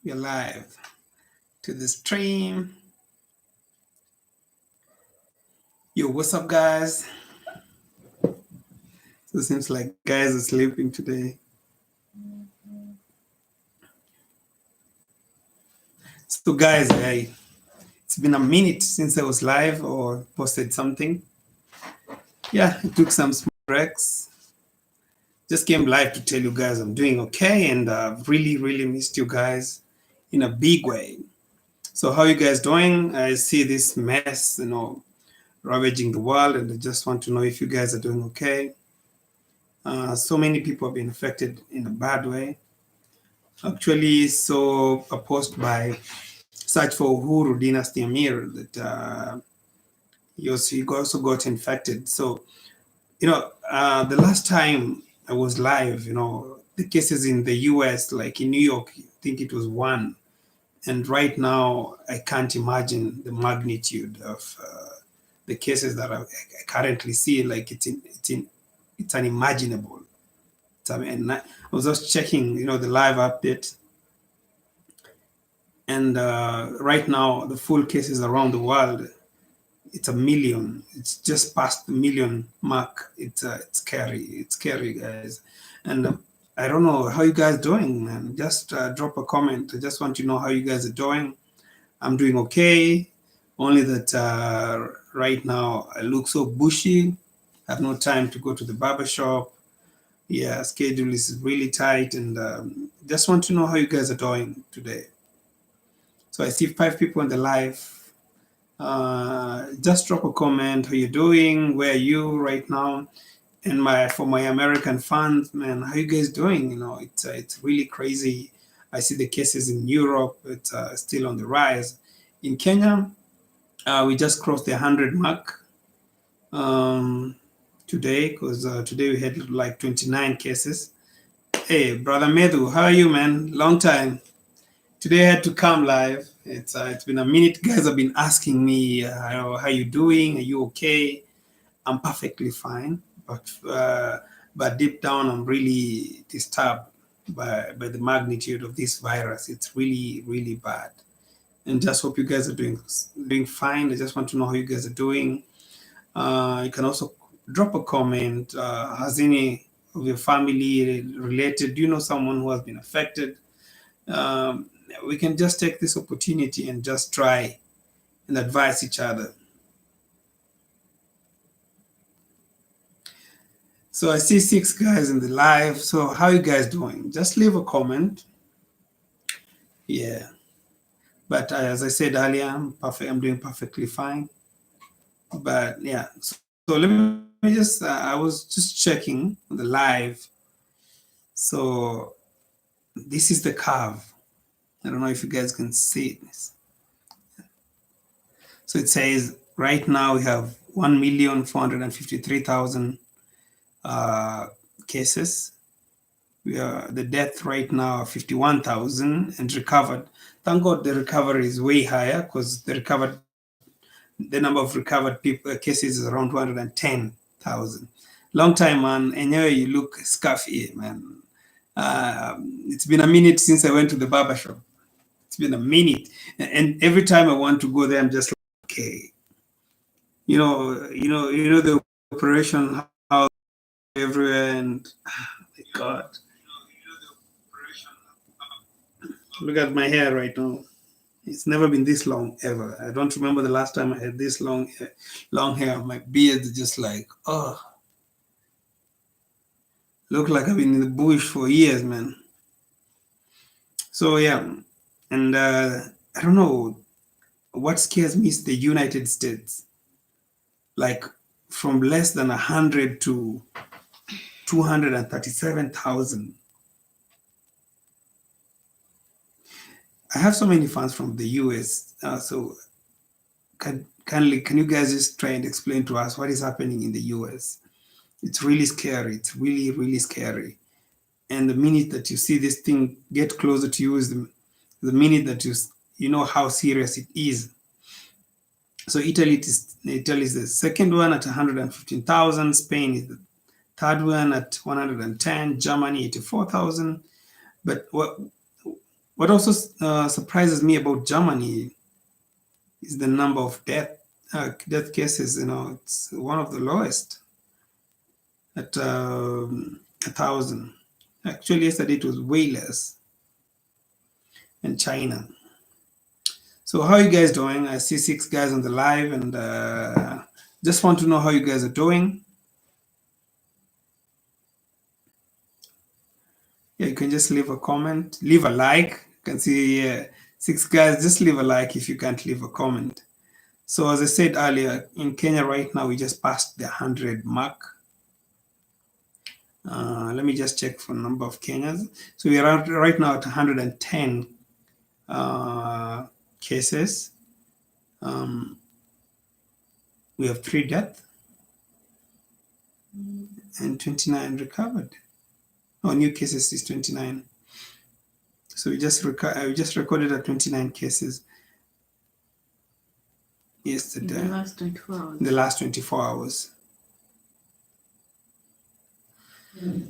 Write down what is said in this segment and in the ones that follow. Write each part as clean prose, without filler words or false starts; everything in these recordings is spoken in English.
We're live to the stream. Yo, what's up, guys? So it seems like guys are sleeping today. So, guys, it's been a minute since I was live or posted something. Yeah, I took some small breaks. Just came live to tell you guys I'm doing okay, and I've really missed you guys in a big way. So, how you guys doing? I see this mess, ravaging the world, and I just want to know if you guys are doing okay. So many people have been affected in a bad way. Actually, saw a post by Search for Uhuru Dynasty Amir that he also got infected. So, the last time I was live, the cases in the US, like in New York, I think it was one. And right now, I can't imagine the magnitude of the cases that I currently see. Like it's unimaginable. I was just checking, the live update, and right now the full cases around the world, it's 1 million. It's just past the million mark. It's scary, guys. And I don't know how you guys doing, man. Just drop a comment. I just want to know how you guys are doing. I'm doing okay, only that right now I look so bushy. I have no time to go to the barber shop. Yeah, schedule is really tight, and just want to know how you guys are doing today. So I see 5 people in the live. Just drop a comment. How you doing? Where are you right now? And for my American fans, man, how you guys doing? It's really crazy. I see the cases in Europe. It's still on the rise. In Kenya, we just crossed the 100 mark today, because today we had like 29 cases. Hey, brother Medhu, how are you, man? Long time. Today I had to come live. It's been a minute. Guys have been asking me, how you doing? Are you okay? I'm perfectly fine, but deep down I'm really disturbed by the magnitude of this virus. It's really bad, and just hope you guys are doing fine. I just want to know how you guys are doing. You can also drop a comment. Has any of your family related? Do you know someone who has been affected? We can just take this opportunity and just try and advise each other. So I see 6 guys in the live. So how you guys doing? Just leave a comment. Yeah. But as I said earlier, I'm doing perfectly fine. But yeah, so let me just, I was just checking the live. So this is the curve. I don't know if you guys can see this. So it says right now we have 1,453,000 cases. The death right now are 51,000, and recovered. Thank God the recovery is way higher, because the number of recovered cases is around 210,000. Long time, man. Anyway, you look scuffy, man. It's been a minute since I went to the barber shop. It's been a minute, and every time I want to go there, I'm just like, okay, the operation, how everywhere, and my God, look at my hair right now. It's never been this long ever. I don't remember the last time I had this long hair. My beard is just like, oh, look like I've been in the bush for years, man. So yeah, and I don't know what scares me is the United States. Like from less than 100 to 237,000. I have so many fans from the US. So can you guys just try and explain to us what is happening in the US? It's really scary. It's really scary. And the minute that you see this thing get closer to you is the minute that you know how serious it is. So Italy is the second one at 115,000. Spain is the third one at 110. Germany 84,000. But What also surprises me about Germany is the number of death cases. It's one of the lowest at 1,000. Actually, yesterday it was way less in China. So how are you guys doing? I see 6 guys on the live, and just want to know how you guys are doing. Yeah, you can just leave a comment, leave a like. You can see 6 guys. Just leave a like if you can't leave a comment. So as I said earlier, in Kenya right now, we just passed the 100 mark. Let me just check for number of Kenyans. So we are right now at 110 cases. We have 3 deaths and 29 recovered. New cases is 29. So we just recorded at 29 cases yesterday. In the last 24 hours. In the last 24 hours.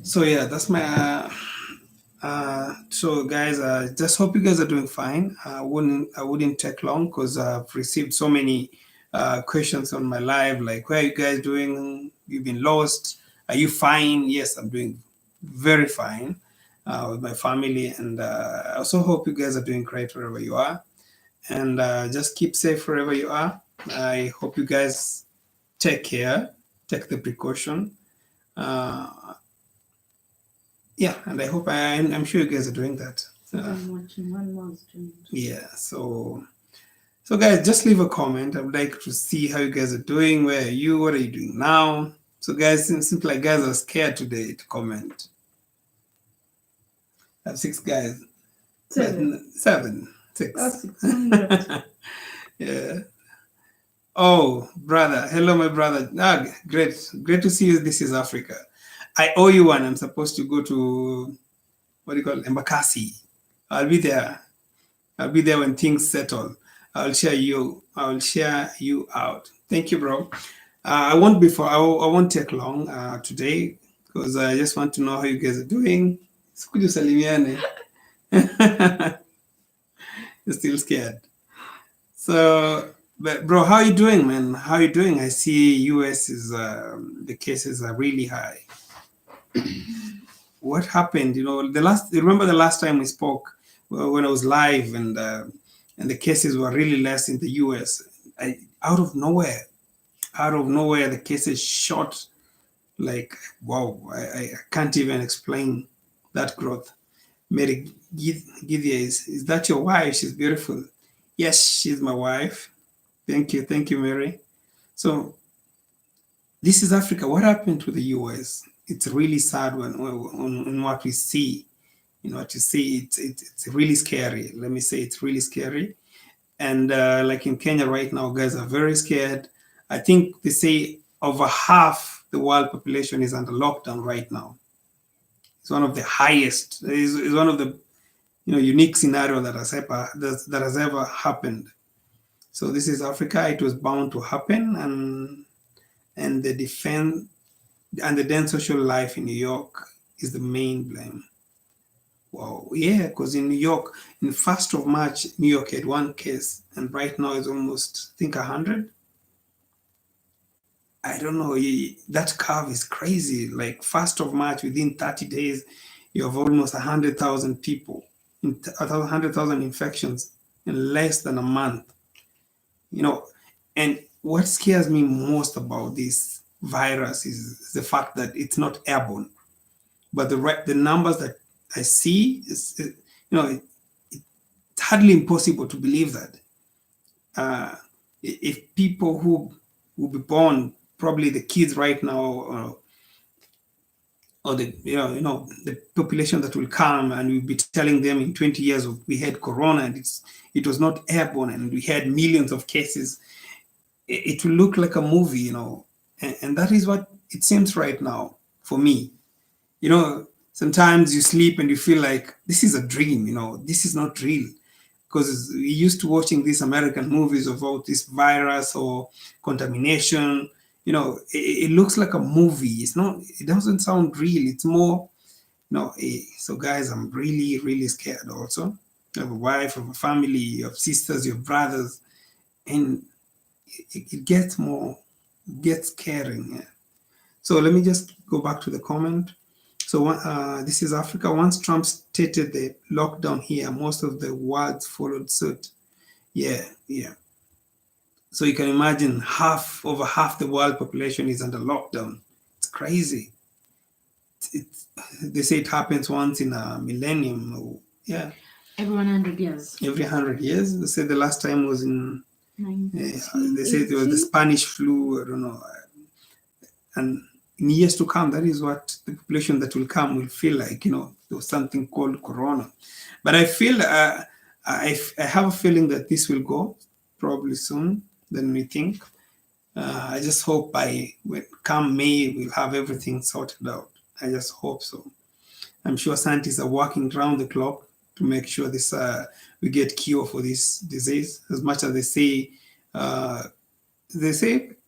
So yeah, that's my. So guys, just hope you guys are doing fine. I wouldn't take long because I've received so many questions on my live, like, where are you guys doing? You've been lost. Are you fine? Yes, I'm doing very fine with my family, and I also hope you guys are doing great wherever you are, and just keep safe wherever you are. I hope you guys take care, take the precaution. Yeah, and I hope I'm sure you guys are doing that. I'm watching one more stream. Yeah, so guys, just leave a comment. I would like to see how you guys are doing. Where are you? What are you doing now? So guys, it seems like guys are scared today to comment. I have 6 guys. 7. 6. Oh, 600. Yeah. Oh, brother. Hello, my brother. Great to see you. This is Africa. I owe you one. I'm supposed to go to, what do you call it, Embakasi. I'll be there. When things settle. I'll share you out. Thank you, bro. I won't take long today, because I just want to know how you guys are doing. Sikuja usalimiane. You're still scared. So, but bro, how are you doing, man? How are you doing? I see US is the cases are really high. What happened? Remember the last time we spoke, when I was live, and the cases were really less in the US. Out of nowhere, the cases shot like, wow. I can't even explain that growth. Mary Gideon, is that your wife? She's beautiful. Yes, she's my wife. Thank you, Mary. So this is Africa. What happened to the US? It's really sad when what we see. What you see, it's really scary. Let me say, it's really scary. And like in Kenya right now, guys are very scared. I think they say over half the world population is under lockdown right now. It's one of the highest. It's one of the unique scenario that has ever happened. So this is Africa. It was bound to happen, and the defense and the then social life in New York is the main blame. Wow, yeah, because in New York, in 1st of March, New York had 1 case, and right now it's almost, I think, 100. I don't know. That curve is crazy. Like 1st of March, within 30 days, you have almost 100,000 people, 100,000 infections in less than a month. And what scares me most about this virus is the fact that it's not airborne. But the numbers that I see it's hardly impossible to believe that. If people who will be born, probably the kids right now, or the the population that will come, and we'll be telling them in 20 years we had corona, and it was not airborne, and we had millions of cases. It will look like a movie, and that is what it seems right now for me. Sometimes you sleep and you feel like this is a dream, this is not real, because we used to watching these American movies about this virus or contamination. It looks like a movie. It doesn't sound real. It's more, so guys, I'm really, really scared also. You have a wife, of a family, you have sisters, you have brothers, and it gets more, gets caring. Yeah. So let me just go back to the comment. So this is Africa. Once Trump stated the lockdown here, most of the world followed suit. Yeah, yeah. So you can imagine over half the world population is under lockdown. It's crazy. It's, they say it happens once in a millennium. Yeah, Every 100 years. every 100 years. They say the last time was in. They say it was the 1980. Spanish flu. I don't know. And in years to come, that is what the population that will come will feel like. There was something called Corona. But I feel I have a feeling that this will go probably soon than we think. I just hope when come May we'll have everything sorted out. I just hope so. I'm sure scientists are working round the clock to make sure this we get cure for this disease. As much as they say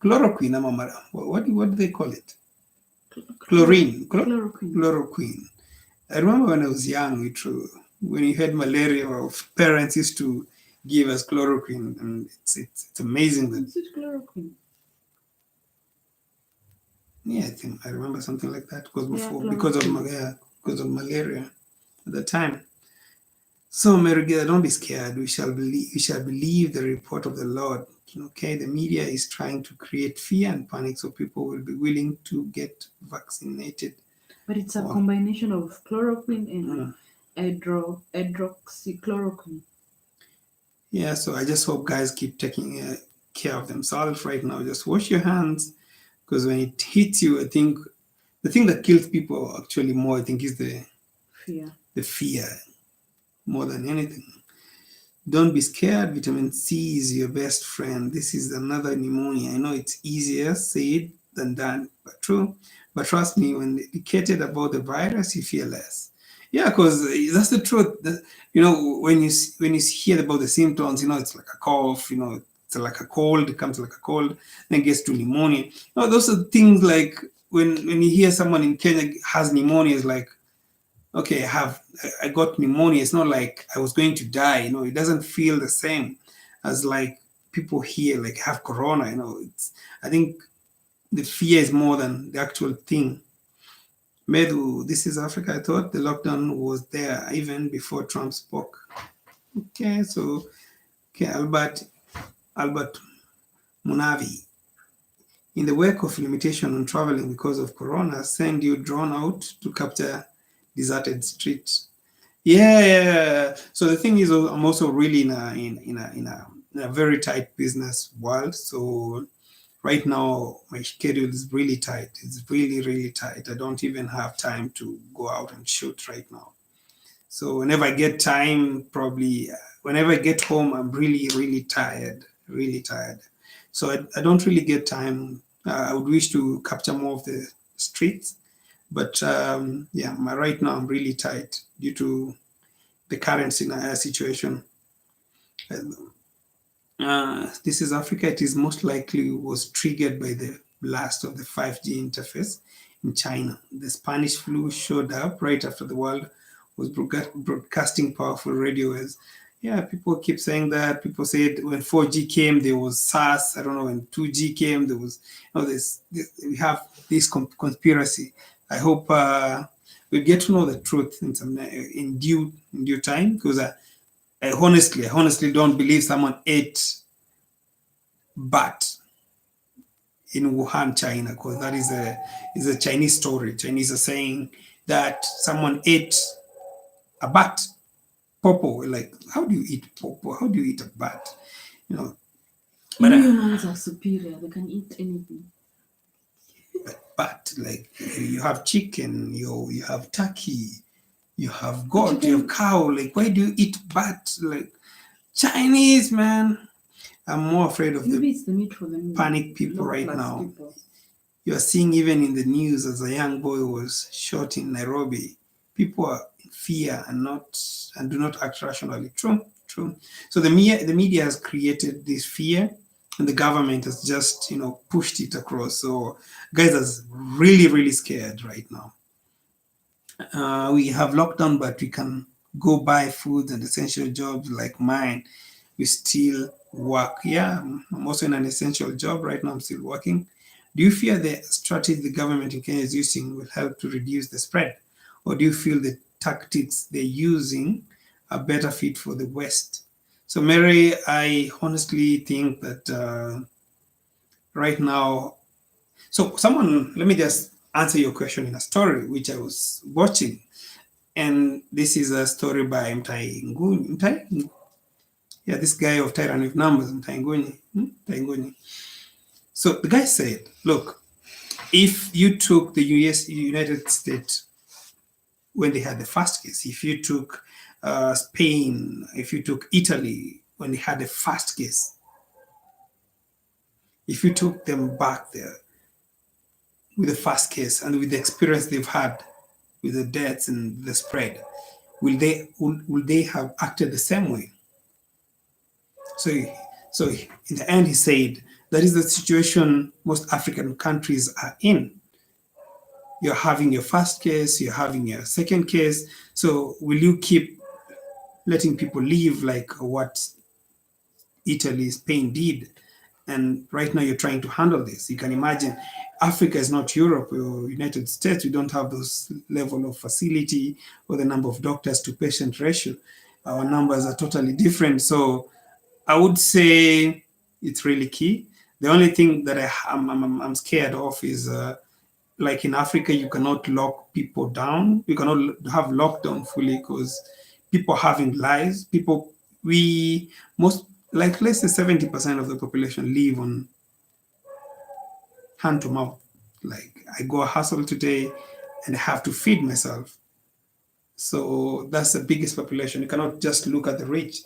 chloroquine. What do they call it? Chlorine. Chloroquine. Chloroquine. I remember when I was young, when you had malaria, our parents used to give us chloroquine, and it's amazing that. Is it chloroquine? Yeah, I think I remember something like that. Because before, Yeah, because of malaria at the time. So, Merigida, don't be scared. We shall believe the report of the Lord. Okay, the media is trying to create fear and panic, so people will be willing to get vaccinated. But it's a combination of chloroquine and hydroxychloroquine. Yeah, so I just hope guys keep taking care of themselves right now. Just wash your hands, because when it hits you, I think the thing that kills people actually more, I think, is the fear more than anything. Don't be scared. Vitamin C is your best friend. This is another pneumonia. I know it's easier said than done, but true. But trust me, when educated about the virus, you fear less. Yeah, because that's the truth. When you hear about the symptoms, it's like a cough. It's like a cold. It comes like a cold, then gets to pneumonia. Those are things like when you hear someone in Kenya has pneumonia, it's like, okay, I got pneumonia. It's not like I was going to die. It doesn't feel the same as like people here like have corona. I think the fear is more than the actual thing. Medu, this is Africa. I thought the lockdown was there even before Trump spoke. Okay, Albert Munavi. In the wake of limitation on traveling because of corona, send you drawn out to capture deserted streets. Yeah. So the thing is, I'm also really in a very tight business world. So right now, my schedule is really tight. It's really, really tight. I don't even have time to go out and shoot right now. So whenever I get time, probably whenever I get home, I'm really, really tired. Really tired. So I don't really get time. I would wish to capture more of the streets. But right now I'm really tight due to the current situation. This is Africa. It is most likely was triggered by the blast of the 5G interface in China. The Spanish flu showed up right after the world was broadcasting powerful radio waves. Yeah, people keep saying that. People said when 4G came, there was SARS. I don't know, when 2G came, there was we have this conspiracy. I hope we get to know the truth in due time, because I honestly don't believe someone ate bat in Wuhan, China, because that is a Chinese story. Chinese are saying that someone ate a bat. Popo, like, how do you eat popo? How do you eat a bat? But humans are superior. They can eat anything. But like, you have chicken, you have turkey, you have goat, you have cow. Like, why do you eat bat? Like, Chinese, man. I'm more afraid of the panic people right now. You are seeing even in the news, as a young boy was shot in Nairobi. People are in fear and do not act rationally. True. So the media has created this fear, and the government has just pushed it across. So guys are really, really scared right now. We have lockdown, but we can go buy food and essential jobs like mine, we still work. Yeah, I'm also in an essential job right now. I'm still working. Do you fear the strategy the government in Kenya is using will help to reduce the spread? Or do you feel the tactics they're using are better fit for the West? So, Mary, I honestly think that right now, so someone, let me just answer your question in a story which I was watching. And this is a story by Mtai Nguni. Yeah, this guy of Tyranny of Numbers, Mtai Nguni. Mtai Nguni. So the guy said, look, if you took the United States when they had the first case, if you took Spain, if you took Italy when they had the first case, if you took them back there with the first case and with the experience they've had with the deaths and the spread, will they have acted the same way? So, so in the end, he said that is the situation most African countries are in. You're having your first case, you're having your second case. So, will you keep letting people live like what Italy, Spain did? And right now, you're trying to handle this. You can imagine Africa is not Europe or United States. We don't have those level of facility or the number of doctors to patient ratio. Our numbers are totally different. So I would say it's really key. The only thing that I'm scared of is like in Africa, you cannot lock people down. You cannot have lockdown fully because people are having lives. People, we most like let's say 70% of the population live on hand to mouth. Like I go hustle today and I have to feed myself. So that's the biggest population. You cannot just look at the rich.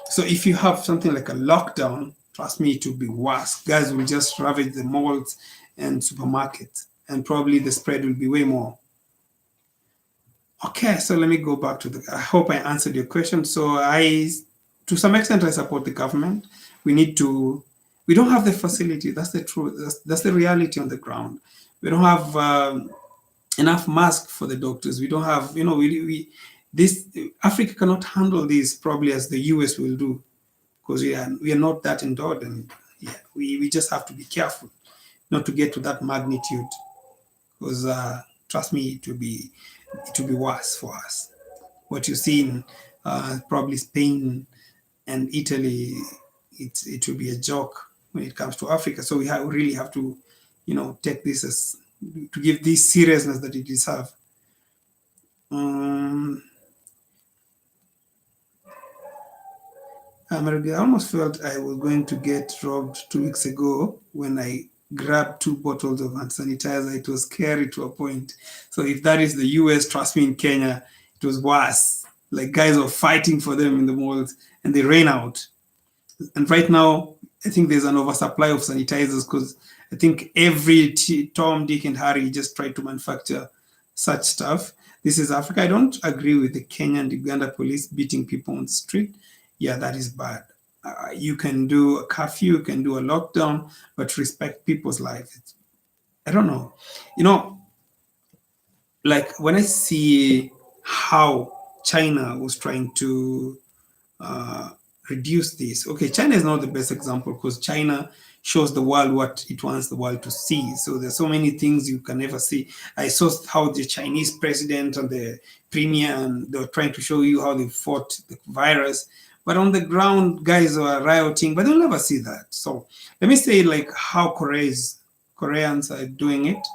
So if you have something like a lockdown, trust me, it will be worse. Guys will just ravage the malls and supermarkets, and probably the spread will be way more. Okay, so let me go back to the. I hope I answered your question. So to some extent, I support the government. We need to. We don't have the facility. That's the truth. That's the reality on the ground. We don't have enough masks for the doctors. We don't have. We this Africa cannot handle this probably as the US will do because we are not that endowed, and yeah, we just have to be careful not to get to that magnitude because trust me, it will be worse for us. What you see in probably Spain and Italy, it will be a joke when it comes to Africa. So we really have to, take this as to give this seriousness that it deserves. Um, I almost felt I was going to get robbed 2 weeks ago when I grabbed 2 bottles of hand sanitizer. It was scary to a point. So if that is the US, trust me, in Kenya, it was worse. Like guys were fighting for them in the malls and they ran out. And right now, I think there's an oversupply of sanitizers because I think every Tom, Dick, and Harry just tried to manufacture such stuff. This is Africa. I don't agree with the Kenya and Uganda police beating people on the street. Yeah, that is bad. You can do a curfew, you can do a lockdown, but respect people's lives. I don't know. You know, like when I see how China was trying to uh, reduce this. Okay, China is not the best example because China shows the world what it wants the world to see. So there's so many things you can never see. I saw how the Chinese president and the premier and they were trying to show you how they fought the virus. But on the ground, guys are rioting, but they'll never see that. So let me say like how Koreans are doing it.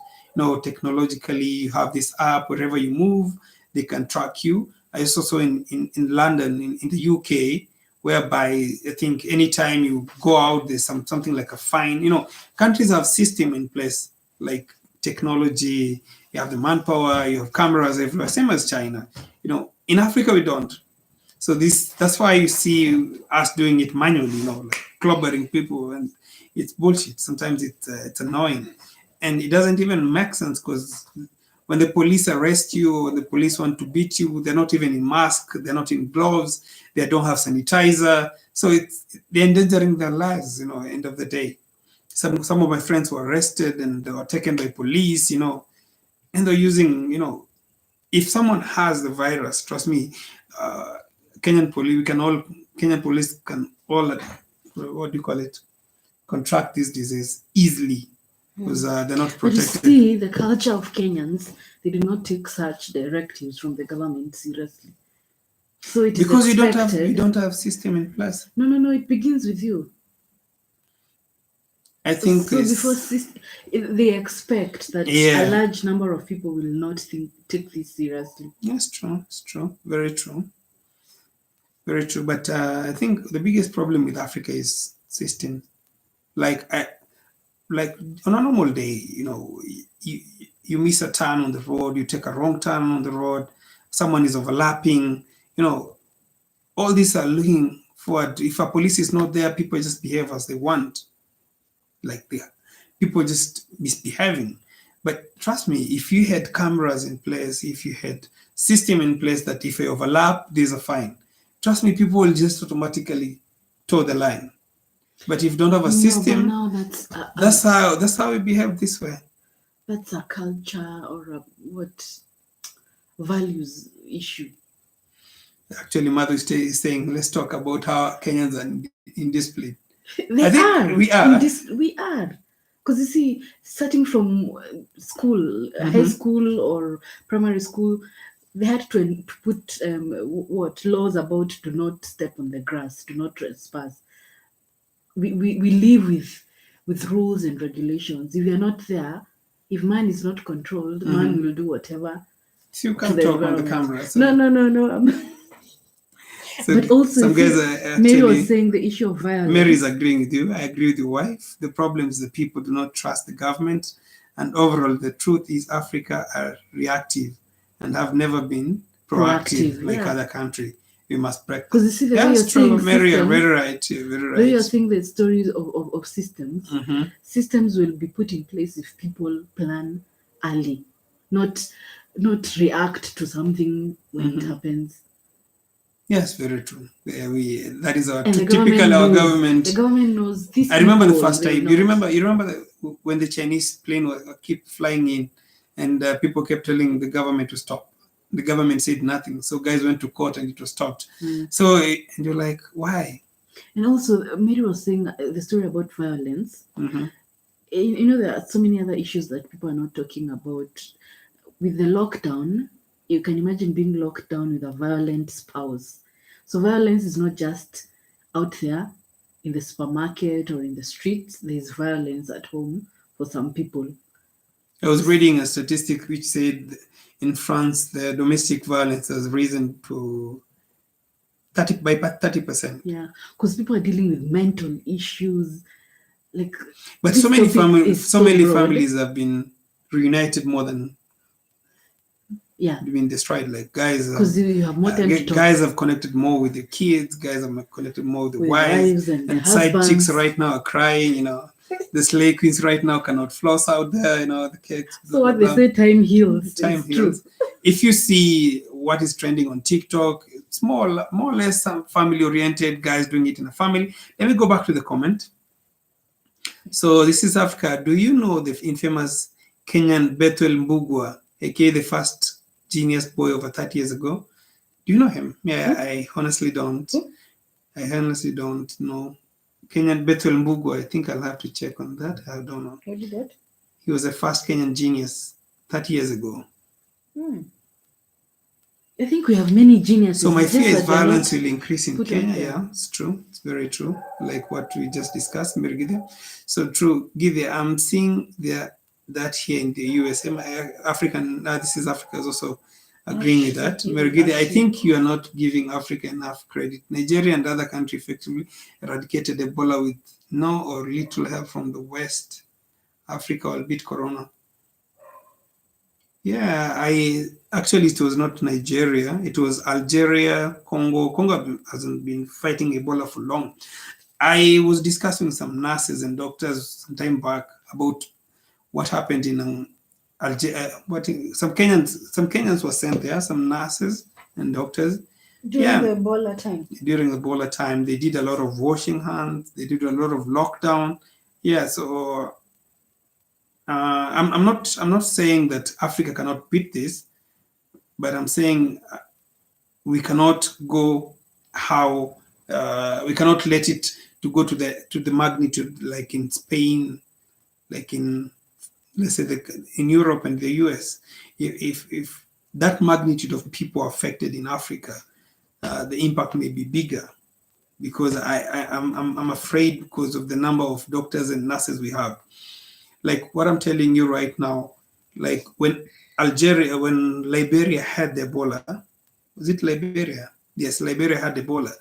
Technologically, you have this app, wherever you move, they can track you. I also saw in London, in the UK, whereby I think anytime you go out, there's something like a fine. Countries have system in place, like technology, you have the manpower, you have cameras everywhere, same as China. In Africa, we don't. So that's why you see us doing it manually, like clobbering people, and it's bullshit. Sometimes it's annoying, and it doesn't even make sense because when the police arrest you or the police want to beat you, they're not even in mask, they're not in gloves, they don't have sanitizer. So they're endangering their lives, end of the day. Some of my friends were arrested and they were taken by police, and they're using, if someone has the virus, trust me, Kenyan police, Kenyan police can all, what do you call it, contract this disease easily because they're not But you protected. see, the culture of Kenyans, they do not take such directives from the government seriously. So it is Because expected. you don't have system in place. No. It begins with you. I think So before it's, they expect that Yeah. a large number of people will not take this seriously. yes, true. It's true. Very true. Very true. But I think the biggest problem with Africa is system. Like like on a normal day, you you miss a turn on the road, you take a wrong turn on the road, someone is overlapping, all these are looking forward. If a police is not there, people just behave as they want. Like people just misbehaving. But trust me, if you had cameras in place, if you had system in place that if you overlap, there's a fine. Trust me, people will just automatically toe the line. But if you don't have a No, but system, now that's how we behave this way. that's a culture or a what values issue. Actually, Mother is saying, let's talk about how Kenyans are indisciplined. They I think are. we are. We are. Because you see, starting from school, high school or primary school, they had to put what laws about do not step on the grass, do not trespass. We live with rules and regulations. If you're not there, if man is not controlled, man will do whatever So you to can't the talk on the environment. camera. So, No. so But also, some you guys see, are Mary was actually. saying the issue of violence. Mary is agreeing with you. I agree with your wife. The problem is that people do not trust the government. And overall, the truth is Africa are reactive and have never been proactive like yeah. other countries. We must practice. Because you see, the way Yes, you're true. saying Mary, you're systems, very right. You're very the way you're right. saying the stories of systems, systems will be put in place if people plan early, not react to something when it happens. Yes, very true. That is our And the typical our government. The government knows this. I remember the people, first they time. will not. You remember when the Chinese plane was keep flying in, and people kept telling the government to stop. The government said nothing, so guys went to court and it was stopped. So and you're like, why? And also, Mary was saying the story about violence. Mm-hmm. You know, there are so many other issues that people are not talking about. With the lockdown, you can imagine being locked down with a violent spouse. So violence is not just out there in the supermarket or in the streets. There's violence at home for some people. I was reading a statistic which said in France the domestic violence has risen to 30%. Yeah, because people are dealing with mental issues. Like, but this so many topic families have been reunited more than been destroyed. Like guys, because you have more time to talk. Guys have connected more with their kids. Guys have connected more with the wives and side chicks right now are crying. The slay queens right now cannot floss out there. The kids. So what they say, time heals. Time heals. If you see what is trending on TikTok, it's more or less some family-oriented guys doing it in a family. Let me go back to the comment. So this is Africa. Do you know the infamous Kenyan Bethel Mbugua, aka the first genius boy over 30 years ago? Do you know him? Yeah, I honestly don't. I honestly don't know. Kenyan Bethel Mbugua, I think I'll have to check on that. I don't know. What did that? He was the first Kenyan genius 30 years ago. I think we have many geniuses. So my fear is violence will increase in Kenya. Yeah, it's true. It's very true. Like what we just discussed, Mirgide. So true. Gide, I'm seeing that here in the US. African, this is Africa is also agreeing with that. Mirgide, I think you are not giving Africa enough credit. Nigeria and other countries effectively eradicated Ebola with no or little help from the West. Africa will beat Corona. Yeah, it was not Nigeria. It was Algeria, Congo. Congo hasn't been fighting Ebola for long. I was discussing with some nurses and doctors some time back about what happened in Algeria. Some Kenyans were sent there, some nurses and doctors. During the Ebola time. During the Ebola time, they did a lot of washing hands. They did a lot of lockdown. Yeah, so I'm not saying that Africa cannot beat this, but I'm saying we cannot go how we cannot let it to go to the magnitude like in Spain, like in, let's say, in Europe and the US. If that magnitude of people affected in Africa, the impact may be bigger, because I'm afraid because of the number of doctors and nurses we have. Like what I'm telling you right now, like when Liberia had Ebola, was it Liberia? Yes, Liberia had Ebola.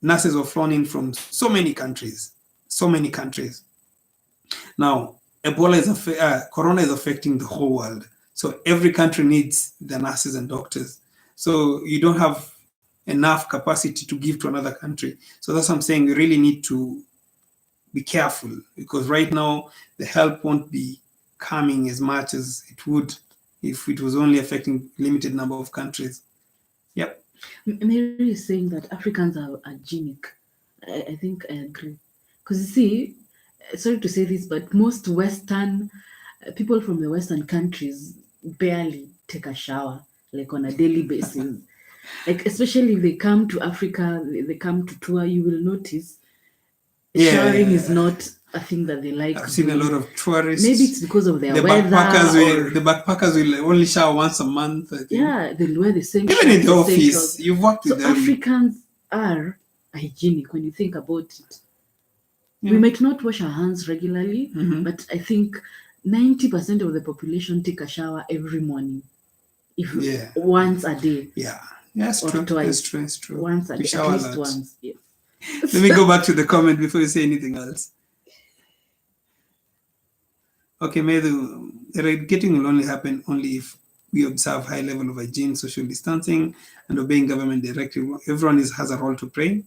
Nurses were flown in from so many countries, so many countries. Now, Corona is affecting the whole world. So every country needs the nurses and doctors. So you don't have enough capacity to give to another country. So that's what I'm saying. We really need to be careful, because right now the help won't be coming as much as it would if it was only affecting limited number of countries. Yep. Mary is saying that Africans are genic. I think I agree. Because you see, sorry to say this, but most Western people from the Western countries barely take a shower like on a daily basis. Like, especially if they come to Africa, they come to tour, you will notice showering is not a thing that they like. I've seen a lot of tourists. Maybe it's because of their the weather. The backpackers will only shower once a month, I think. Yeah, they'll wear the same even in the office. You've worked with them. Africans are hygienic when you think about it. We might not wash our hands regularly, but I think 90% of the population take a shower every morning, if once a day. Yeah, that's true. Twice. That's true. Once a day, at least once. Yeah. Let me go back to the comment before you say anything else. Okay, getting will only happen only if we observe high level of hygiene, social distancing, and obeying government directive. Everyone has a role to play.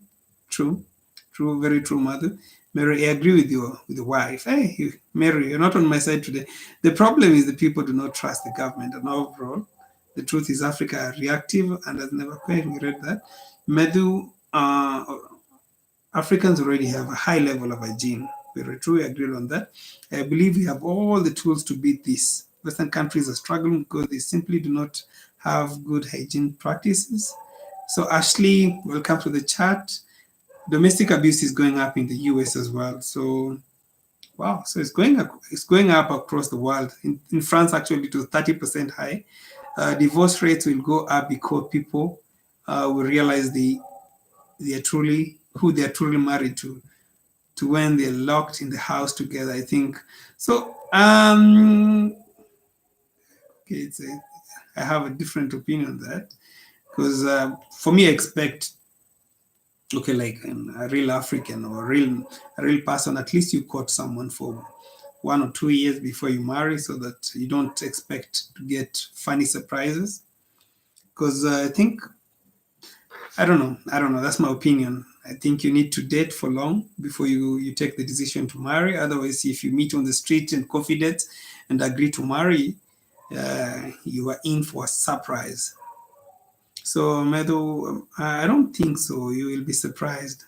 True, very true, mother. Mary, I agree with your wife. Hey, Mary, you're not on my side today. The problem is the people do not trust the government, and overall, the truth is Africa are reactive and has never quite. We read that. Medu, Africans already have a high level of hygiene. Very true, we agreed on that. I believe we have all the tools to beat this. Western countries are struggling because they simply do not have good hygiene practices. So Ashley, welcome to the chat. Domestic abuse is going up in the US as well. So wow, so it's going up across the world. In France, actually, to 30% high. Divorce rates will go up because people will realize they are truly who they are truly married to when they're locked in the house together, I think. So okay, I have a different opinion on that, because for me, I expect, okay, like a real African or a real person, at least you court someone for 1 or 2 years before you marry, so that you don't expect to get funny surprises. Because I think, I don't know. That's my opinion. I think you need to date for long before you take the decision to marry. Otherwise, if you meet on the street in confidence and agree to marry, you are in for a surprise. So, Meadow, I don't think so. You will be surprised.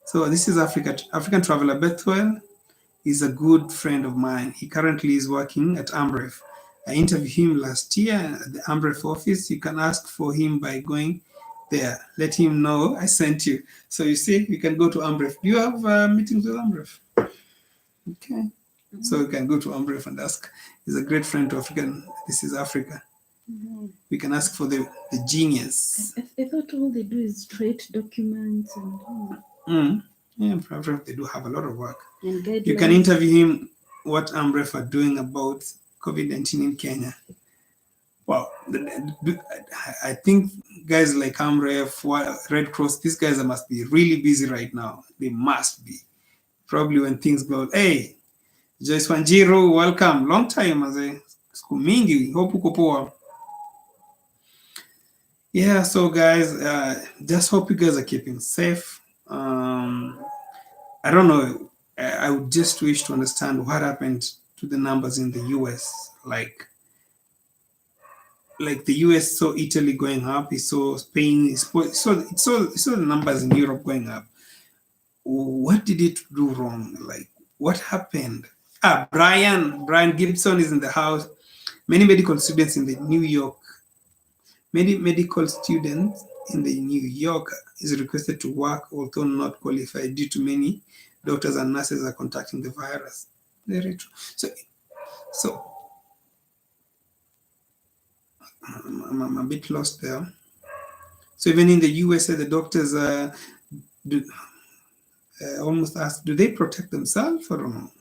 So this is African traveler Bethwell is a good friend of mine. He currently is working at Amref. I interviewed him last year at the Amref office. You can ask for him by going there. Let him know I sent you. So you see, you can go to Amref. Do you have meetings with Amref? Okay. So you can go to Amref and ask. He's a great friend to African. This is Africa. We can ask for the genius. I thought all they do is create documents and yeah, Amref, they do have a lot of work. and guidelines. You can interview him what Amref are doing about COVID-19 in Kenya. Wow, I think guys like Amref, Red Cross, these guys must be really busy right now. They must be. Probably when things go, hey, Joyce Wanjiru, welcome. Long time, maze. Siku mingi, hope uko poa. Yeah, so guys, just hope you guys are keeping safe. I don't know. I would just wish to understand what happened to the numbers in the US. Like the US saw Italy going up, it saw Spain, it saw the numbers in Europe going up. What did it do wrong? Like, what happened? Brian Gibson is in the house. Many medical students in the New York, many medical students in the New York is requested to work, although not qualified, due to many doctors and nurses are contacting the virus. Very true. So I'm a bit lost there. So even in the USA, the doctors do, almost ask, do they protect themselves or no?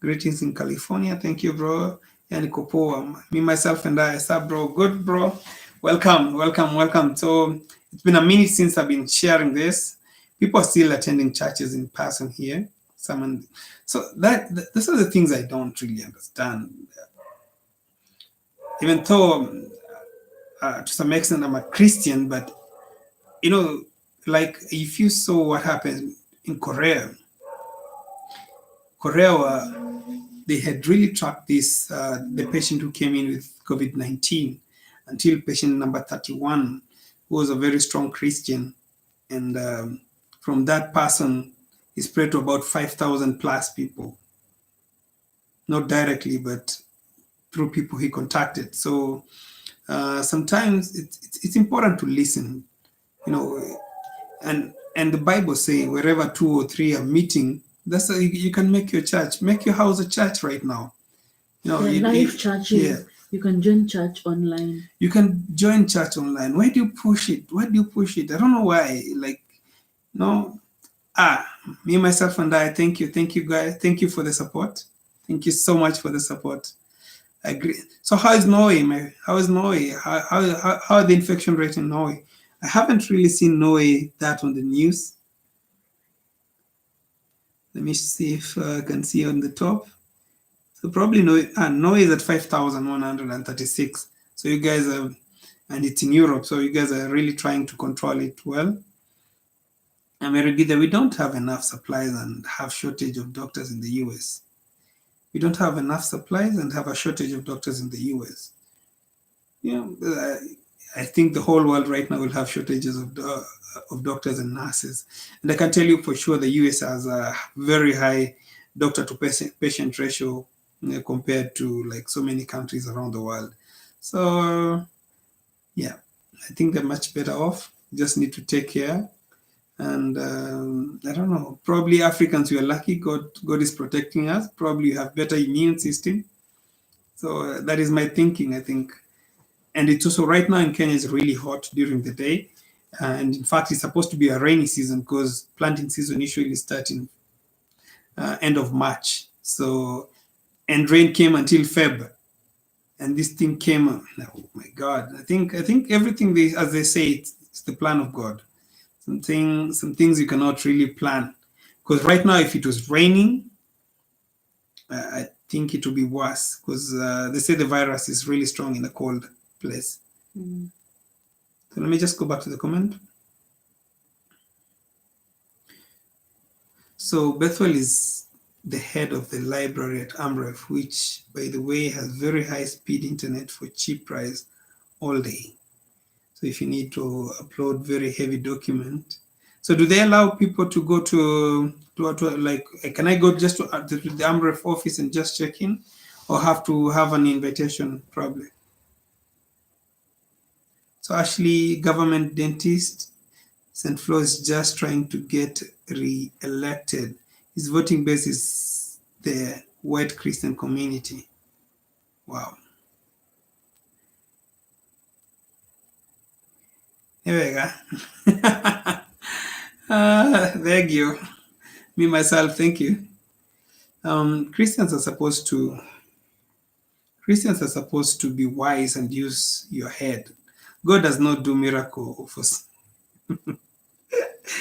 Greetings in California. Thank you, bro. Yani Kopoa. Me, myself, and I. Sir, bro. Good, bro. Welcome, welcome, welcome. So it's been a minute since I've been sharing this. People are still attending churches in person here. So those are the things I don't really understand. Even though, to some extent, I'm a Christian, but like if you saw what happened in Korea, they had really tracked the patient who came in with COVID-19 until patient number 31, who was a very strong Christian. And from that person, he spread to about 5,000 plus people. Not directly, but through people he contacted. So sometimes it's important to listen, and the Bible say wherever 2 or 3 are meeting, that's you can make your church, make your house a church right now. Live churches. Yeah. You can join church online. You can join church online. Why do you push it? I don't know why. Like, no. Me, myself, and I. Thank you guys. Thank you for the support. Thank you so much for the support. I agree. So how is Norway, man? How is Norway? How are the infection rate in Norway? I haven't really seen Norway that on the news. Let me see if I can see on the top. So probably Norway is at 5,136. So you guys are, and it's in Europe, so you guys are really trying to control it well. America, we don't have enough supplies and have shortage of doctors in the US. We don't have enough supplies and have a shortage of doctors in the US. I think the whole world right now will have shortages of doctors and nurses. And I can tell you for sure the US has a very high doctor to patient ratio compared to like so many countries around the world. So yeah, I think they're much better off. Just need to take care. And I don't know, probably Africans, we are lucky. God is protecting us. Probably you have better immune system. So that is my thinking, I think. And it's also right now in Kenya is really hot during the day. And in fact, it's supposed to be a rainy season because planting season usually starts in end of March. So, and rain came until Feb. And this thing came, oh my God. I think everything, as they say, it's the plan of God. Some things you cannot really plan. Because right now, if it was raining, I think it will be worse because they say the virus is really strong in a cold place. So let me just go back to the comment. So Bethel is the head of the library at Amref, which, by the way, has very high-speed internet for cheap price all day. So if you need to upload very heavy document, so do they allow people to go to like? Can I go just to the Amref office and just check in, or have to have an invitation probably? So actually, government dentist, St. Flo is just trying to get re-elected. His voting base is the white Christian community. Wow. There we go. Thank you. Me, myself, thank you. Christians are supposed to be wise and use your head. God does not do miracle for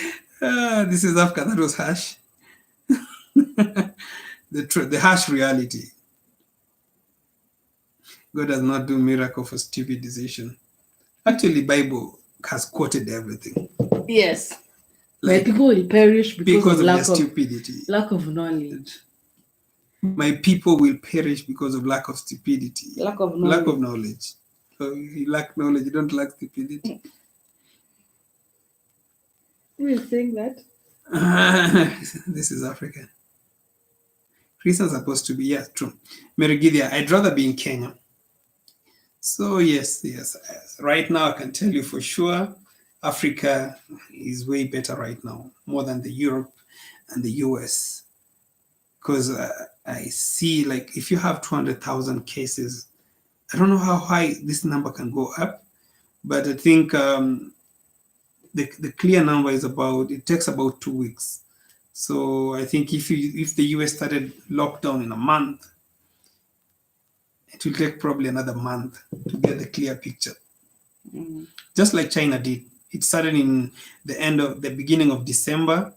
this is Africa. That was harsh. The harsh reality. God does not do miracle for stupid decision. Actually, Bible has quoted everything. Yes. Like, my people will perish because of their stupidity. Lack of knowledge. My people will perish because of lack of stupidity. Lack of knowledge. So you lack knowledge, you don't lack stupidity. Who is saying that? This is African. Christians are supposed to be, yeah, true. Merigidia, I'd rather be in Kenya. So yes. Right now, I can tell you for sure, Africa is way better right now, more than the Europe and the US. Because I see, like, if you have 200,000 cases, I don't know how high this number can go up, but I think the clear number is about, it takes about 2 weeks. So I think if the US started lockdown in a month, it will take probably another month to get the clear picture. Mm. Just like China did. It started in the beginning of December,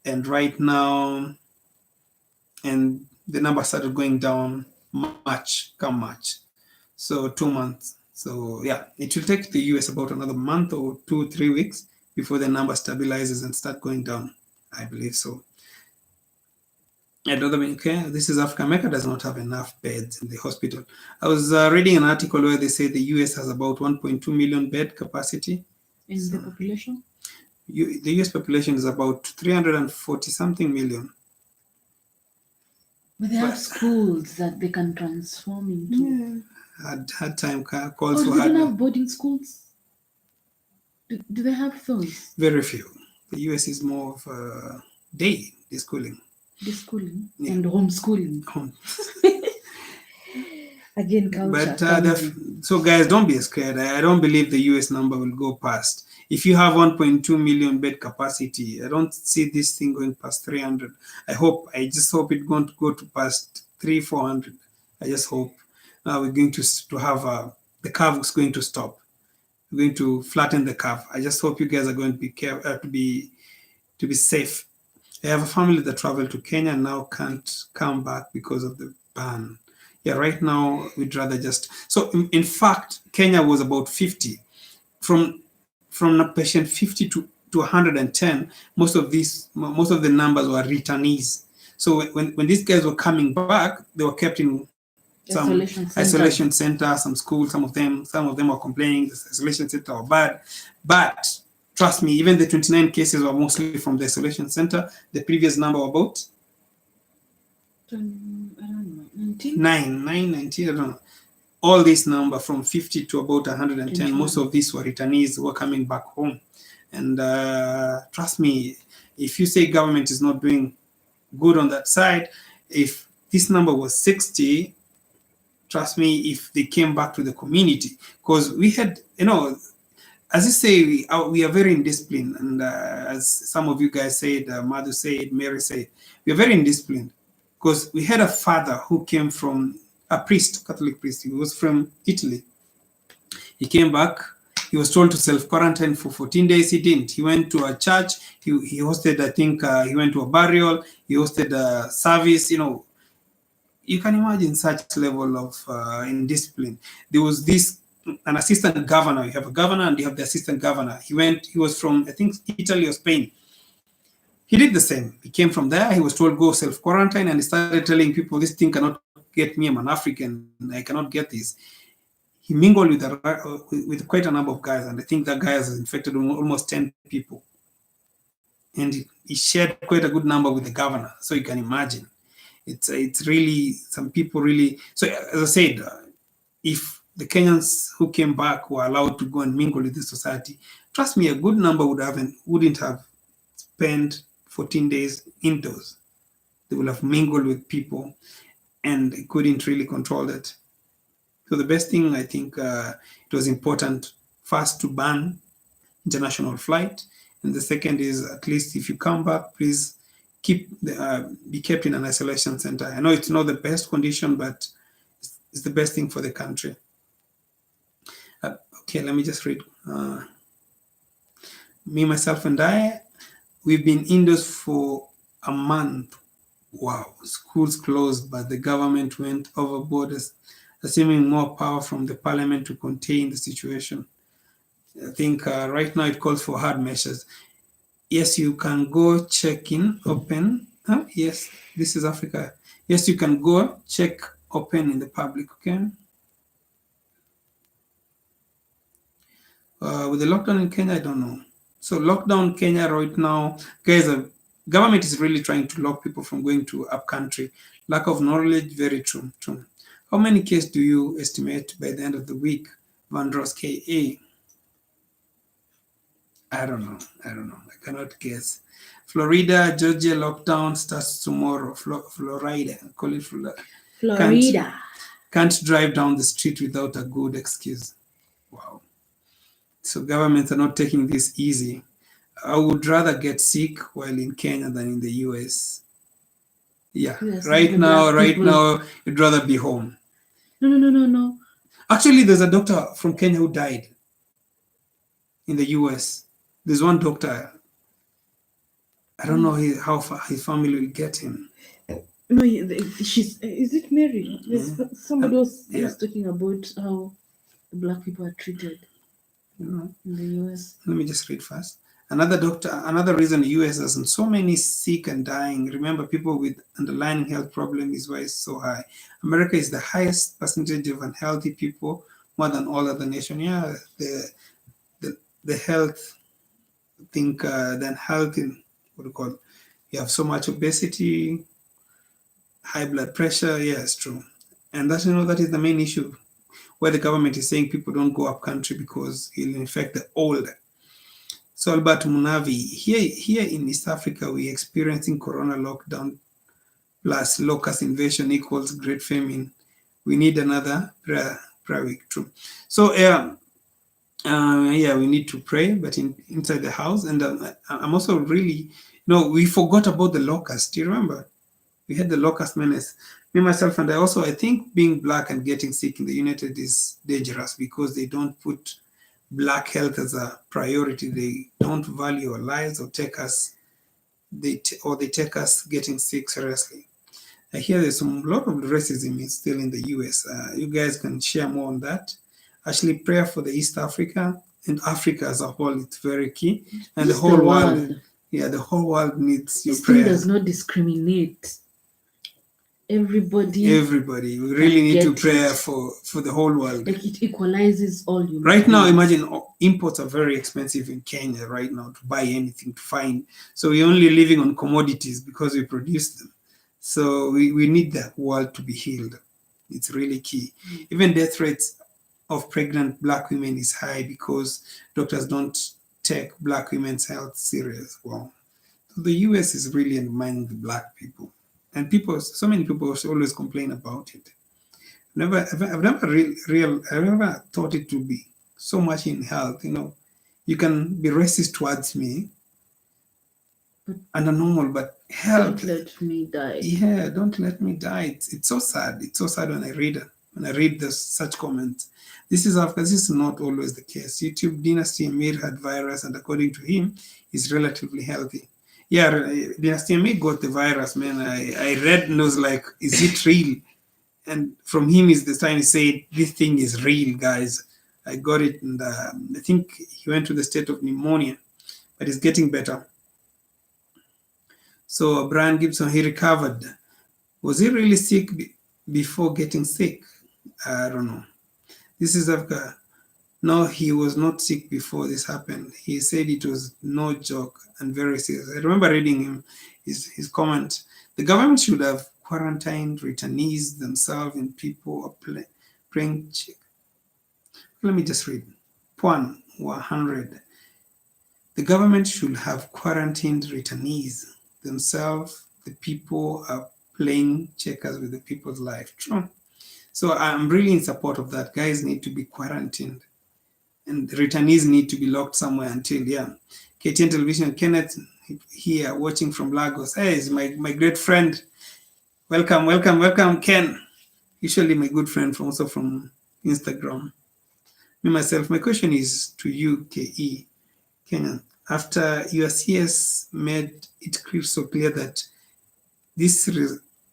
and right now, and the number started going down come March. So 2 months. So yeah, it will take the US about another month or 2, 3 weeks before the number stabilizes and start going down. I believe so. At Dominican, this is Africa. America does not have enough beds in the hospital. I was reading an article where they say the US has about 1.2 million bed capacity. In the population? The US population is about 340 something million. But they have schools that they can transform into. Yeah. Hard time calls Oh, for they hard. don't have boarding schools? Do they have those? Very few. The US is more of day schooling. The schooling Yeah. and homeschooling. Home. Again, culture. But so guys, don't be scared. I don't believe the US number will go past. If you have 1.2 million bed capacity, I don't see this thing going past 300. I just hope it going to go to past 300-400. I just hope. Now we're going to have the curve is going to stop. We're going to flatten the curve. I just hope you guys are going to be careful, to be safe. I have a family that traveled to Kenya and now can't come back because of the ban. Yeah, right now we'd rather just. So in fact, Kenya was about 50. From a patient 50 to 110, most of the numbers were returnees. So when these guys were coming back, they were kept in some isolation center, some schools. Some of them were complaining the isolation center were bad. But trust me, even the 29 cases were mostly from the isolation center. The previous number were about I don't know, 19? 19, I don't know. All this number from 50 to about 110, 21. most of these were returnees who were coming back home. And trust me, if you say government is not doing good on that side, if this number was 60, trust me, if they came back to the community, because we had, as you say, we are very indisciplined. And as some of you guys said, Madhu said, Mary said, we are very indisciplined. Because we had a father who came from a priest, Catholic priest. He was from Italy. He came back. He was told to self-quarantine for 14 days. He didn't. He went to a church. He hosted, I think, he went to a burial. He hosted a service. You can imagine such level of indiscipline. There was an assistant governor. You have a governor and you have the assistant governor. He was from, I think, Italy or Spain. He did the same. He came from there. He was told go self-quarantine, and he started telling people, this thing cannot get me. I'm an African. I cannot get this. He mingled with quite a number of guys, and I think that guy has infected almost 10 people. And he shared quite a good number with the governor. So you can imagine. It's really, some people really. So as I said, if the Kenyans who came back were allowed to go and mingle with the society, trust me, a good number wouldn't have spent 14 days indoors. They will have mingled with people and they couldn't really control it. So the best thing, I think, it was important first to ban international flight, and the second is, at least if you come back, please be kept in an isolation center. I know it's not the best condition, but it's the best thing for the country. Okay, let me just read. Me, myself, and I, we've been indoors for a month. Wow, schools closed, but the government went overboard, assuming more power from the parliament to contain the situation. I think right now it calls for hard measures. Yes, you can go check in, open. Yes, this is Africa. Yes, you can go check, open in the public, okay? With the lockdown in Kenya, I don't know. So lockdown Kenya right now, guys, government is really trying to lock people from going to up country. Lack of knowledge, very true. How many cases do you estimate by the end of the week? Vandross KA. I don't know. I don't know. I cannot guess. Florida, Georgia lockdown starts tomorrow. Florida, call it Florida. Can't Florida. can't drive down the street without a good excuse. Wow. So governments are not taking this easy. I would rather get sick while in Kenya than in the US. Yeah. Yes, Right the now, black right people. now, you'd rather be home. No, no, no, no, no. Actually, there's a doctor from Kenya who died in the US. There's one doctor. I don't know how far his family will get him. No, she's. Is it Mary? There's somebody was Yeah. talking about how the black people are treated You know, in the US. let me just read fast. Another reason the US has so many sick and dying. Remember, people with underlying health problem is why it's so high. America is the highest percentage of unhealthy people, more than all other nations. Yeah, the health think than health in what do you call it? You have so much obesity, high blood pressure. Yeah, it's true, and that is the main issue where the government is saying people don't go up country because it'll infect the old. So Albert Munavi, here in East Africa, we're experiencing corona lockdown plus locust invasion equals great famine. We need another prayer week. True. So yeah, we need to pray, but inside the house. And I'm also really, no, we forgot about the locust. Do you remember? We had the locust menace. Me, myself, and I think being black and getting sick in the United is dangerous because they don't put black health as a priority. They don't value our lives or take us, they take us getting sick seriously. I hear there's a lot of racism is still in the US. You guys can share more on that. Actually, prayer for the East Africa and Africa as a whole, it's very key. And the Just whole the world, world. yeah, the whole world needs your This thing prayer. does not discriminate. Everybody Everybody, we really need to get pray it. for the whole world. Like it equalizes all human Right now, beings. imagine imports are very expensive in Kenya right now to buy anything to find. So we're only living on commodities because we produce them. So we need the world to be healed. It's really key. Even death rates of pregnant black women is high because doctors don't take black women's health serious. Wow. So the US is really undermining the black people. And people, so many people always complain about it. I've never I've never thought it to be so much in health. You know, you can be racist towards me under normal, but health. Don't let me die. Yeah, don't let me die. It's so sad. It's so sad when I read this such comments. This is after this is not always the case. YouTube Dynasty Amir had virus, and according to him, is relatively healthy. Yeah, Dynasty Amir got the virus, man. I read and was like, is it real? And from him is the sign he said, this thing is real, guys. I got it, and I think he went to the state of pneumonia, but he's getting better. So Brian Gibson, he recovered. Was he really sick before getting sick? I don't know. This is Africa. No, he was not sick before this happened. He said it was no joke and very serious. I remember reading his comment. The government should have quarantined returnees themselves and people are praying. Let me just read. Point 100. The government should have quarantined returnees themselves. The people are playing checkers with the people's life. True. So I'm really in support of that. Guys need to be quarantined. And returnees need to be locked somewhere until, yeah. KTN Television, Kenneth here watching from Lagos. Hey, it's my great friend. Welcome, Ken. Usually my good friend also from Instagram. Me, myself, my question is to you, KE, Kenya. After your CS made it crystal clear that this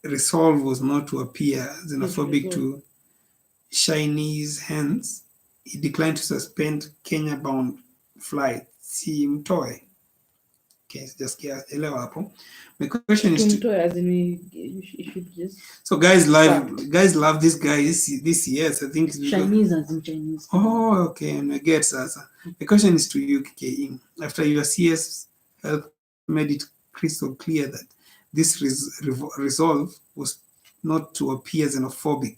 resolve was not to appear xenophobic to Chinese hands, he declined to suspend Kenya-bound flight. Si mtoe. Okay, just elewa hapo. My question is As in you should just. so guys love this guy this year. I think Chinese as in Chinese. Oh, okay, and I get Sasa. The question is to you, KE. After your CS health made it crystal clear that this resolve was not to appear xenophobic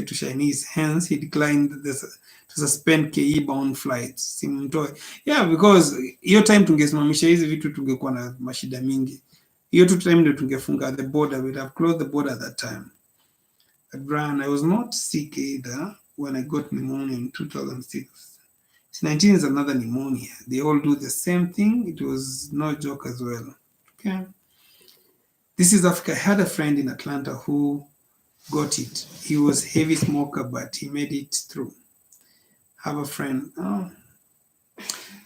to Chinese. Hence, he declined to suspend KE bound flights. Simtoe. Yeah, because hiyo time tungesimamisha hizi vitu tungekuwa na mashida mingi. Hiyo tu time ndio tungefunga the border. We'd have closed the border at that time. But Brian, I was not sick either when I got pneumonia in 2006. 19 is another pneumonia. They all do the same thing. It was no joke as well. Okay. This is Africa. I had a friend in Atlanta who got it. He was heavy smoker, but he made it through. Have a friend. Oh.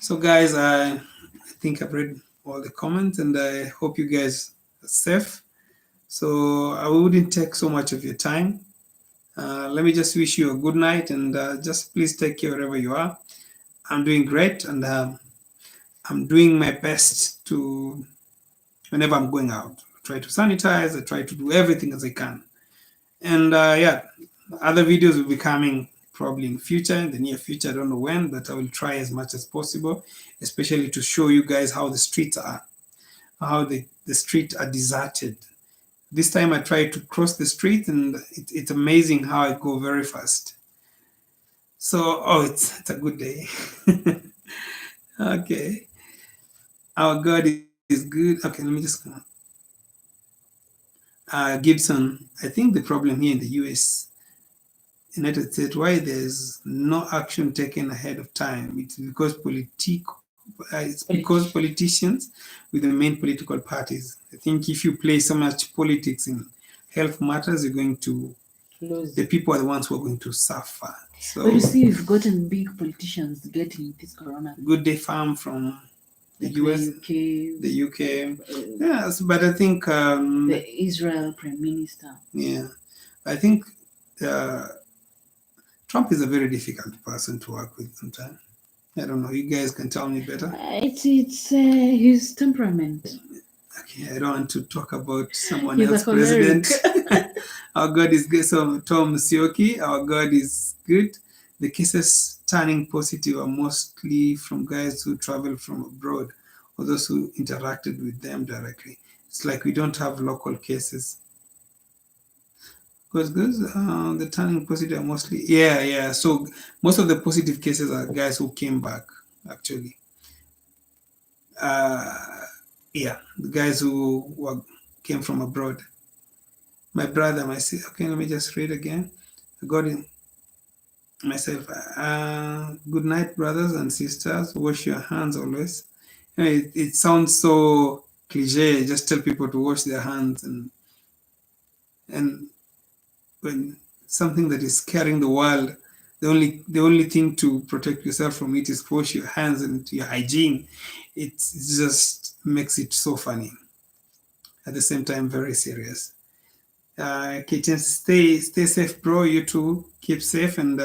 So guys, I think I've read all the comments and I hope you guys are safe. So I wouldn't take so much of your time. Let me just wish you a good night and just please take care wherever you are. I'm doing great and I'm doing my best to, whenever I'm going out, try to sanitize, I try to do everything as I can. And yeah, other videos will be coming probably in future, in the near future. I don't know when, but I will try as much as possible, especially to show you guys how the streets are, how the streets are deserted. This time I tried to cross the street and it's amazing how I go very fast. So, it's a good day. Okay. Our God is good. Okay, let me just go on. Gibson, I think the problem here in the US, United States, why there's no action taken ahead of time, it's because politicians with the main political parties. I think if you play so much politics in health matters, you're going to the people are the ones who are going to suffer. So, but you see, we've gotten big politicians getting this corona. Good Day Farm from the like US, the UK, yes, but I think the Israel Prime Minister. Yeah, I think Trump is a very difficult person to work with sometimes. I don't know. You guys can tell me better. It's his temperament. Okay, I don't want to talk about someone else president. Our God is good. So Tom Sioki, our God is good. The cases turning positive are mostly from guys who travel from abroad or those who interacted with them directly. It's like we don't have local cases. Because the turning positive are mostly, yeah. So most of the positive cases are guys who came back, actually. Yeah, the guys who came from abroad. My brother, my sister. Okay, let me just read again. I got it myself. Good night, brothers and sisters. Wash your hands always. You know, it sounds so cliche. Just tell people to wash their hands, and when something that is scaring the world, the only thing to protect yourself from it is wash your hands and your hygiene. It just makes it so funny. At the same time, very serious. Kitchen, stay safe, bro. You too, keep safe. And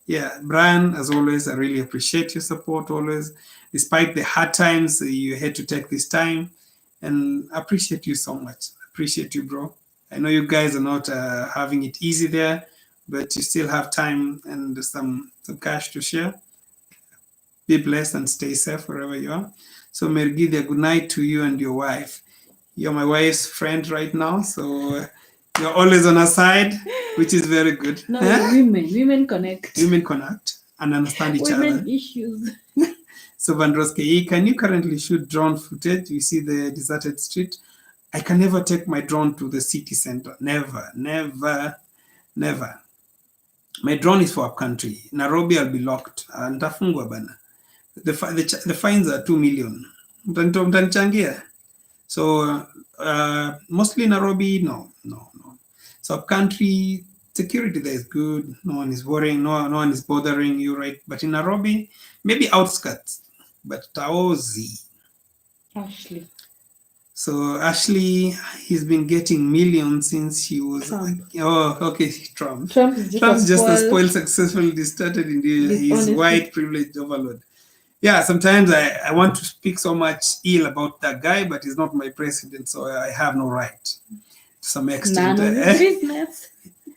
yeah, Brian, as always, I really appreciate your support always. Despite the hard times, you had to take this time, and I appreciate you so much. Appreciate you, bro. I know you guys are not having it easy there, but you still have time and some cash to share. Be blessed and stay safe wherever you are. So, Mergidia, good night to you and your wife. You're my wife's friend right now, so you're always on her side, which is very good. No, women connect. Women connect and understand each other. Women issues. So Vandroske, can you currently shoot drone footage? You see the deserted street. I can never take my drone to the city center. Never. My drone is for our country. Nairobi, I'll be locked. Ntafungwa bana. The fines are 2 million. Mtanichangia. So mostly Nairobi, no. So country security there is good. No one is worrying. No one is bothering you, right? But in Nairobi, maybe outskirts. But Taozi. Ashley. So Ashley, he's been getting millions since he was. Trump. Trump. Trump's just a spoiled, successfully started in his white privilege overload. Yeah, sometimes I want to speak so much ill about that guy, but he's not my president, so I have no right to some extent. None of his business.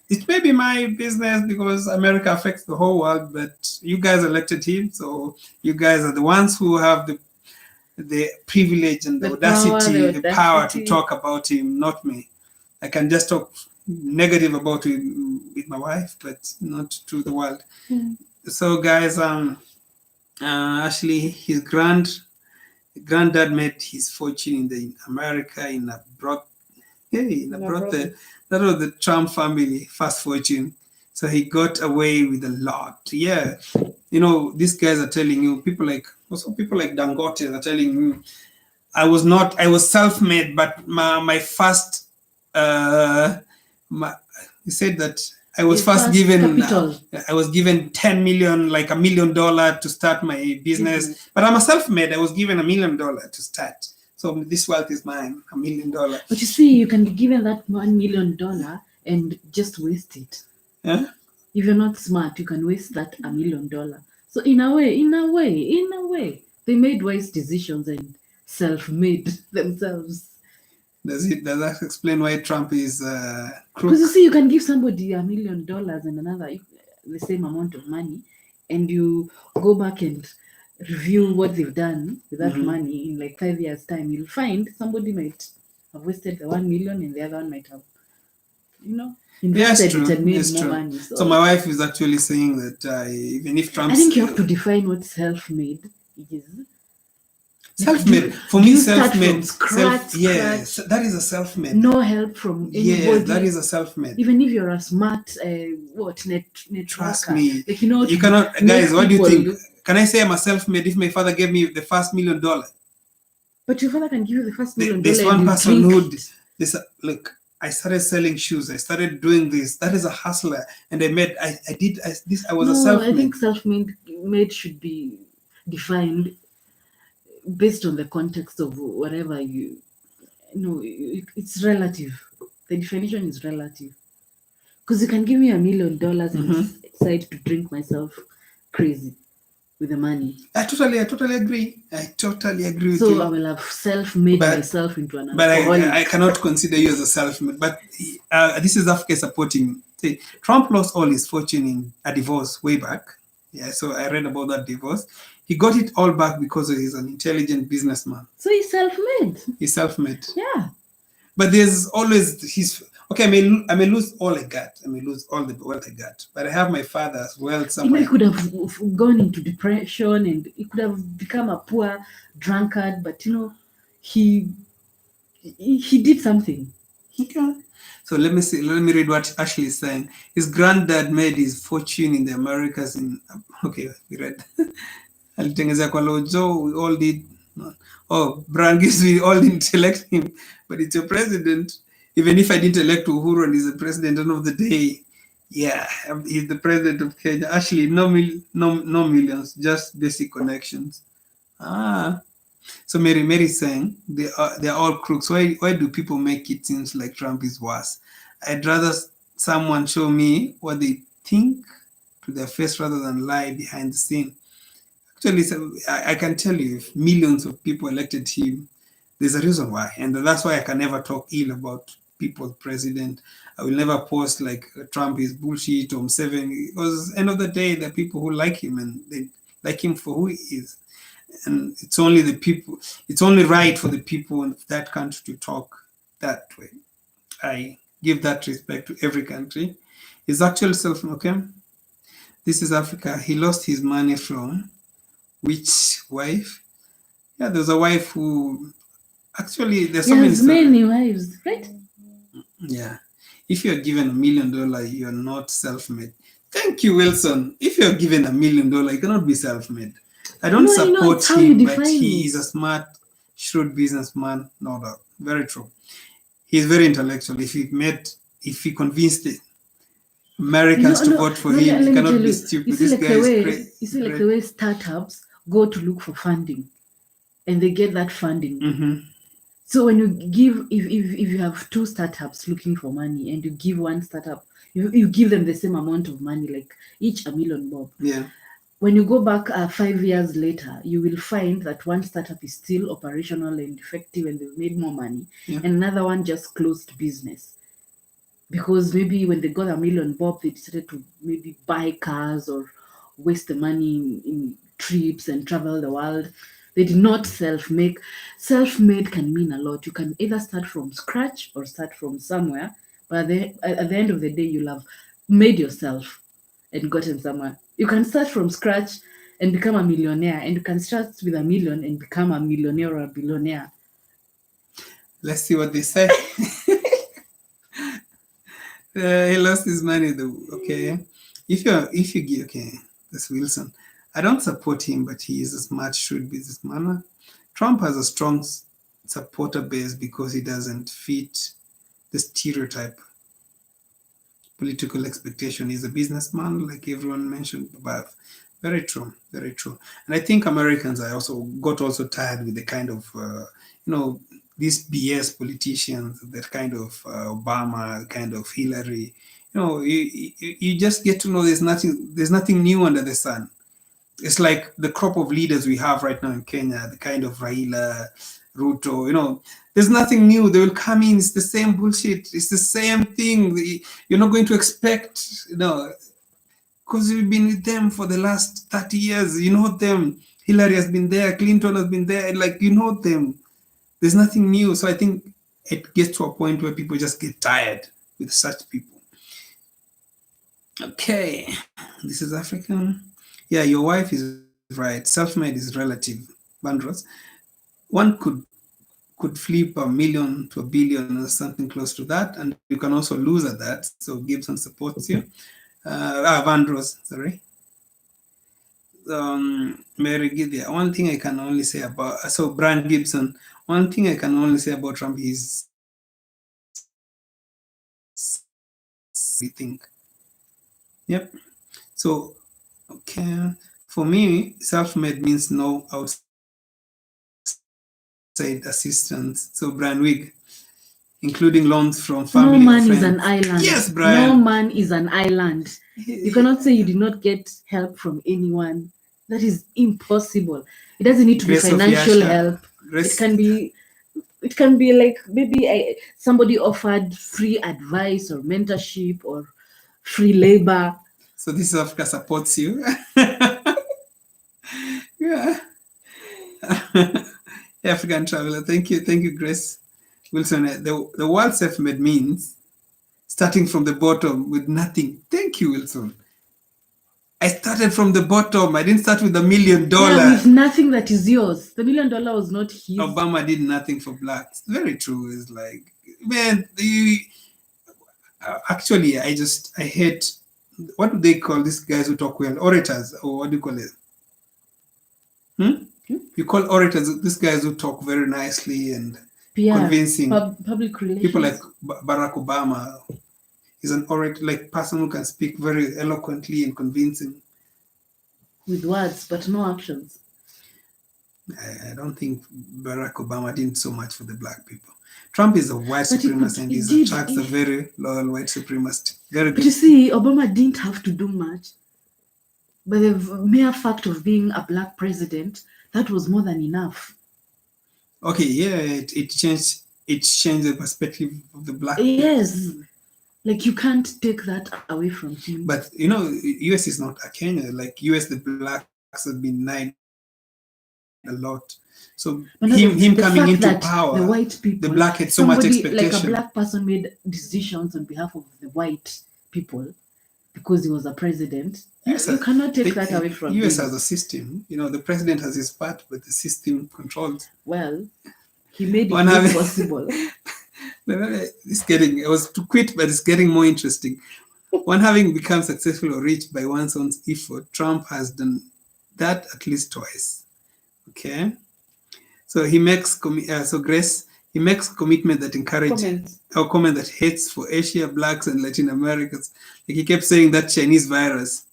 It may be my business because America affects the whole world, but you guys elected him, so you guys are the ones who have the privilege and the audacity, the power to talk about him, not me. I can just talk negative about it with my wife, but not to the world. Mm. So, guys, actually, his granddad made his fortune in America in a broad. Hey, in a broad. That was the Trump family first fortune. So he got away with a lot. Yeah, these guys are telling you, people like Dangote are telling you, I was self-made, but my first, my, he said that I was first given capital. I was given 10 million, like $1 million to start my business. But I'm a self-made. I was given $1 million to start. So this wealth is mine, $1 million. But you see, you can be given that $1 million and just waste it. Yeah. If you're not smart, you can waste that $1 million. So in a way, they made wise decisions and self-made themselves. Does that explain why Trump is crook? Because you see, you can give somebody $1 million and another the same amount of money, and you go back and review what they've done with that money in like 5 years' time. You'll find somebody might have wasted the 1 million, and the other one might have, invested it and made more money. So my wife is actually saying that even if Trump, I think you have to define what self-made is. Self-made for me, self-made from scratch. Yes, that is a self-made. No help from anybody. Yes, that is a self-made. Even if you're a smart net trust worker, me, like you cannot. Guys, what do you think? Can I say I'm a self-made if my father gave me the first $1 million? But your father can give you the first $1 million. There's one person who look. I started selling shoes. I started doing this. That is a hustler, and I was a self-made. I think self-made should be defined based on the context of whatever it's relative. The definition is relative. Because you can give me $1 million and decide to drink myself crazy with the money. I totally agree. With you. you. So I will have self-made myself into an alcoholic. But I cannot consider you as a self-made. But this is Africa supporting. See, Trump lost all his fortune in a divorce way back. Yeah, so I read about that divorce. He got it all back because he's an intelligent businessman. So he's self-made. He's self-made. Yeah. But there's always I may lose all I got. I may lose all the wealth I got. But I have my father's wealth somewhere. He could have gone into depression and he could have become a poor drunkard. But he did something. Okay. So let me read what Ashley is saying. His granddad made his fortune in the Americas we read. Alitengeza kwa lojo, we all did. Oh, Brangis, we all didn't elect him, but it's your president. Even if I didn't elect Uhuru and he's the president, end of the day, yeah, he's the president of Kenya. Actually, no millions, just basic connections. So Mary's saying they're all crooks. Why do people make it seem like Trump is worse? I'd rather someone show me what they think to their face rather than lie behind the scene. Actually, I can tell you, if millions of people elected him, there's a reason why. And that's why I can never talk ill about people's president. I will never post like Trump is bullshit or Museveni, because at the end of the day, there are people who like him and they like him for who he is. And it's only right for the people in that country to talk that way. I give that respect to every country. His actual self, okay? This is Africa. He lost his money from which wife? Yeah, there's a wife who actually there's so many wives, right? Yeah. If you're given $1 million, you're not self-made. Thank you, Wilson. If you're given $1 million, you cannot be self-made. I don't support him, but he is a smart, shrewd businessman. No doubt. Very true. He's very intellectual. If he convinced the Americans to vote for him, he cannot be stupid. This guy is crazy. You see, like the way startups go to look for funding, and they get that funding. Mm-hmm. So when you give, if you have two startups looking for money, and you give one startup, you give them the same amount of money, like each $1 million bob. Yeah. When you go back 5 years later, you will find that one startup is still operational and effective, and they've made more money, and another one just closed business. Because maybe when they got $1 million bob, they decided to maybe buy cars or waste the money in trips and travel the world. They did not self-make. Self-made can mean a lot. You can either start from scratch or start from somewhere, But at the end of the day, you'll have made yourself and gotten somewhere. You can start from scratch and become a millionaire, and you can start with $1 million and become a millionaire or a billionaire. Let's see what they say. He lost his money though. Okay, if you give, okay, that's Wilson. I don't support him, but he is a smart, shrewd businessman. Trump has a strong supporter base because he doesn't fit the stereotype political expectation. He's a businessman, like everyone mentioned above. Very true, very true. And I think Americans are also tired with the kind of these BS politicians, that kind of Obama, kind of Hillary. You just get to know there's nothing new under the sun. It's like the crop of leaders we have right now in Kenya, the kind of Raila, Ruto, there's nothing new. They will come in, it's the same bullshit, it's the same thing. You're not going to expect, because you've been with them for the last 30 years. You know them. Hillary has been there, Clinton has been there, like, you know them. There's nothing new. So I think it gets to a point where people just get tired with such people. Okay, this is African. Yeah, your wife is right. Self-made is relative. Bandros. One could flip $1 million to $1 billion or something close to that, and you can also lose at that. So Gibson supports you. Vandros, sorry. Mary Gideon. One thing I can only say about Brian Gibson. One thing I can only say about Trump is we think. Yep. So okay, for me, self-made means no outside assistance. So Brian Wig, including loans from family. No man is an island. Yes, Brian. No man is an island. You cannot say you did not get help from anyone. That is impossible. It doesn't need to be financial help. It can be like maybe somebody offered free advice or mentorship or free labor. So this Africa supports you. Yeah. African traveler. Thank you, Grace Wilson. The word self-made means starting from the bottom with nothing. Thank you, Wilson. I started from the bottom. I didn't start with $1 million. Yeah, with nothing that is yours. The $1 million was not his. Obama did nothing for blacks. Very true. It's like, man, actually, I hate, what do they call these guys who talk well? Orators, or what do you call it? You call orators these guys who talk very nicely and convincing. Public relations. People like Barack Obama is an orator, like person who can speak very eloquently and convincing. With words, but no actions. I don't think Barack Obama did so much for the black people. Trump is a white supremacist and he attracts a very loyal white supremacist. Very good. But you see, Obama didn't have to do much. But the mere fact of being a black president, that was more than enough. Okay, yeah, it changed the perspective of the black yes people. Like, you can't take that away from him. But US is not a Kenya. Like US, the blacks have been denied a lot. So him coming into power, the white people, the black had so much expectation. Like a black person made decisions on behalf of the white people because he was a president. Yes, you cannot take that away from him. US has a system. The president has his part, but the system controls. Well, he made it possible. It was to quit, but it's getting more interesting. One having become successful or rich by one's own effort, Trump has done that at least twice. Okay, so he makes Grace, he makes commitment that encourages or comment that hates for Asia, blacks, and Latin Americans. Like he kept saying that Chinese virus.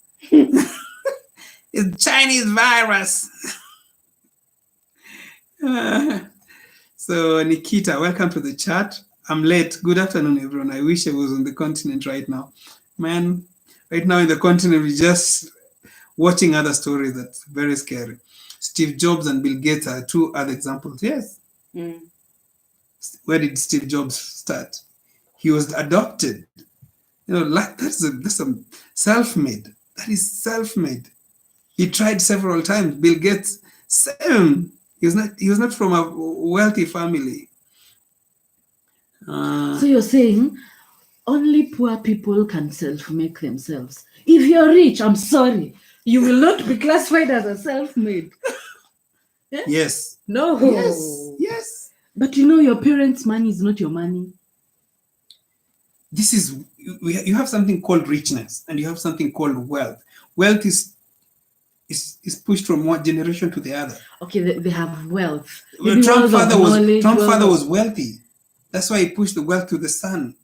It's Chinese virus. So Nikita, welcome to the chat. I'm late. Good afternoon, everyone. I wish I was on the continent right now. Man, right now in the continent, we're just watching other stories that's very scary. Steve Jobs and Bill Gates are two other examples. Yes. Where did Steve Jobs start? He was adopted. That's a self-made. That is self-made. He tried several times. Bill Gates, same. He was not from a wealthy family. So you're saying only poor people can self-make themselves. If you're rich, I'm sorry, you will not be classified as a self-made. Yes. No. Yes. But you know, your parents' money is not your money. This is, you have something called richness and you have something called wealth. Wealth is pushed from one generation to the other. Okay, they have wealth. Well, Maybe wealth of knowledge. Trump's father was wealthy. That's why he pushed the wealth to the son.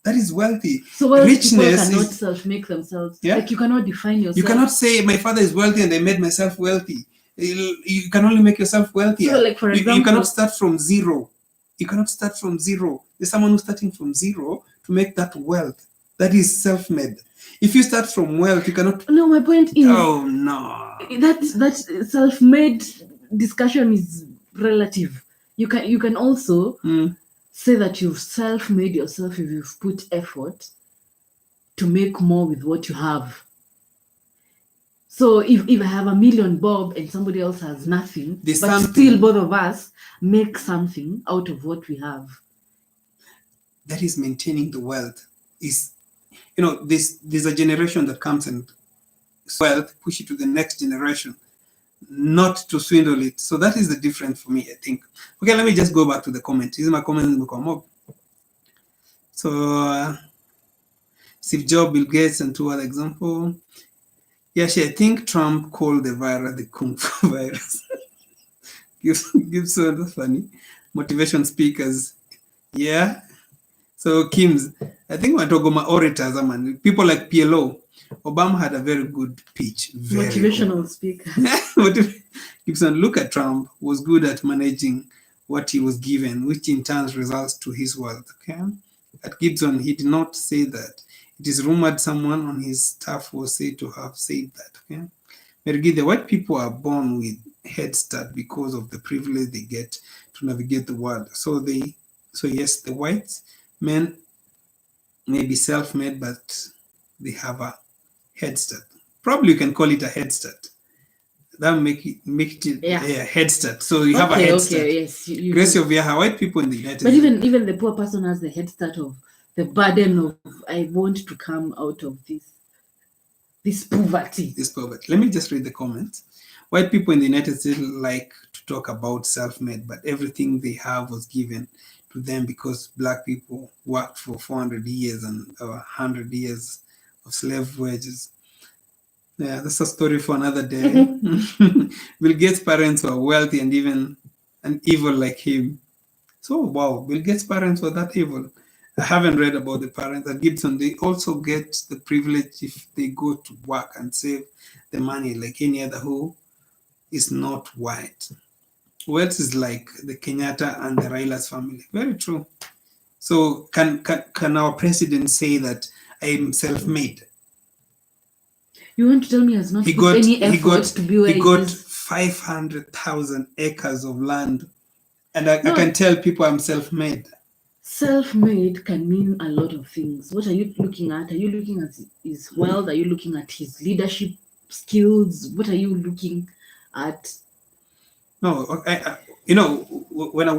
That is wealthy. So wealthy people Richness cannot is, self-make themselves. Yeah? Like you cannot define yourself. You cannot say my father is wealthy and I made myself wealthy. You can only make yourself wealthier. So, like, for example, you cannot start from zero. You cannot start from zero. There's someone who's starting from zero to make that wealth. That is self-made. If you start from wealth, you cannot. No, my point is. Oh no. That self-made discussion is relative. You can also say that you've self-made yourself if you've put effort to make more with what you have. So if I have $1 million bob and somebody else has nothing, but still both of us make something out of what we have. That is maintaining the wealth. Is, there's a generation that comes and wealth, push it to the next generation, not to swindle it. So that is the difference for me, I think. Okay, let me just go back to the comment. This is my comment will come up. So Steve Jobs, Bill Gates, and two other examples. Yeah, I think Trump called the virus the Kung Fu virus. Gives so funny. Motivation speakers. Yeah. So Kim's, I think we're talking about orators, man. People like PLO. Obama had a very good pitch. Motivational speaker. Gibson, look at Trump, was good at managing what he was given, which in turn results to his wealth. Okay. At Gibson, he did not say that. It is rumored someone on his staff was said to have said that. Okay. Mergi, the white people are born with head start because of the privilege they get to navigate the world. So yes, the white men may be self-made, but they have a head start. Probably you can call it a head start. That make it a head start. So you have a head start. Yes. Grace of white people in the United States. But even the poor person has the head start of the burden of I want to come out of this poverty. Let me just read the comments. White people in the United States like to talk about self-made, but everything they have was given to them because black people worked for 400 years and 100 years of slave wages. Yeah, that's a story for another day. Bill Gates' parents were wealthy and even evil like him. So wow, Bill Gates' parents were that evil. I haven't read about the parents at Gibson. They also get the privilege if they go to work and save the money like any other who is not white. Wealth is like the Kenyatta and the Raila's family. Very true. So can our president say that I am self-made? You want to tell me he has not put any effort to be where he got 500,000 acres of land, and I can tell people I'm self-made. Self-made can mean a lot of things. What are you looking at? Are you looking at his wealth? Are you looking at his leadership skills? What are you looking at? No, when a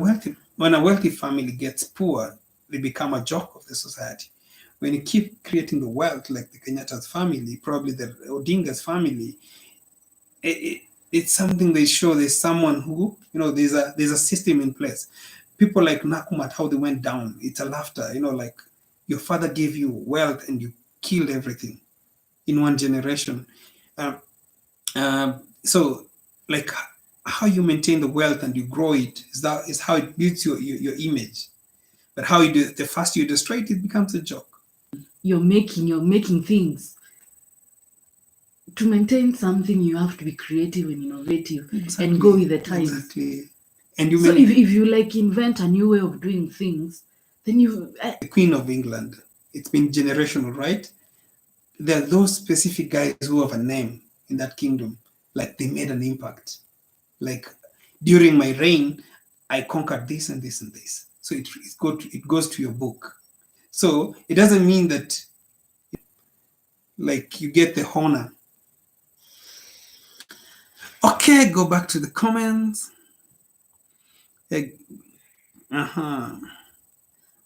wealthy family gets poor, they become a joke of the society. When you keep creating the wealth, like the Kenyatta's family, probably the Odinga's family, it's something they show there's someone who, there's a system in place. People like Nakumat, how they went down, it's a laughter, like your father gave you wealth and you killed everything in one generation. So like how you maintain the wealth and you grow it is how it builds your image. But how you do it, the first you destroy it, it becomes a joke. You're making things. To maintain something, you have to be creative and innovative and go with the times. Exactly. And so if you like invent a new way of doing things, then you... The Queen of England, it's been generational, right? There are those specific guys who have a name in that kingdom, like they made an impact. Like during my reign, I conquered this and this and this. So it goes to your book. So it doesn't mean that like you get the honor. Okay, go back to the comments.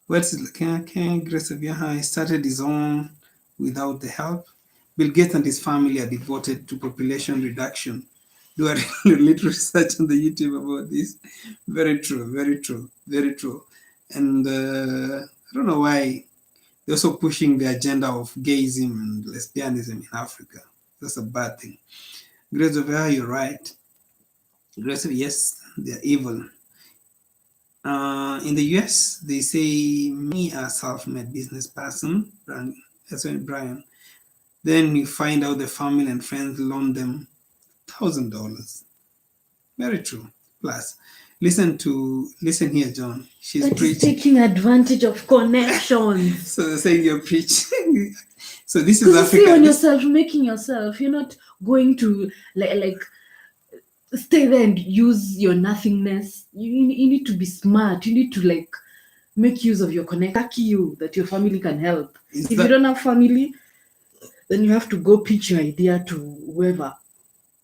What What's it? Can Grace of Yaha started his own without the help. Bill Gates and his family are devoted to population reduction. Do a little research on the YouTube about this. Very true, very true, very true. And I don't know why they're also pushing the agenda of gayism and lesbianism in Africa. That's a bad thing. Grace of Yaha, you're right. Grace of, yes, they're evil. In the US, they say me a self-made business person, Brian. That's when Brian. Then you find out the family and friends loan them $1,000. Very true. Plus, listen here, John. She's That is preaching. taking advantage of connections. So they're saying you're preaching. So this is Because you see, Africa. on yourself, making yourself, you're not going to like stay there and use your nothingness. You need to be smart. You need to like make use of your connect. Lucky you that your family can help. Is If that- you don't have family, then you have to go pitch your idea to whoever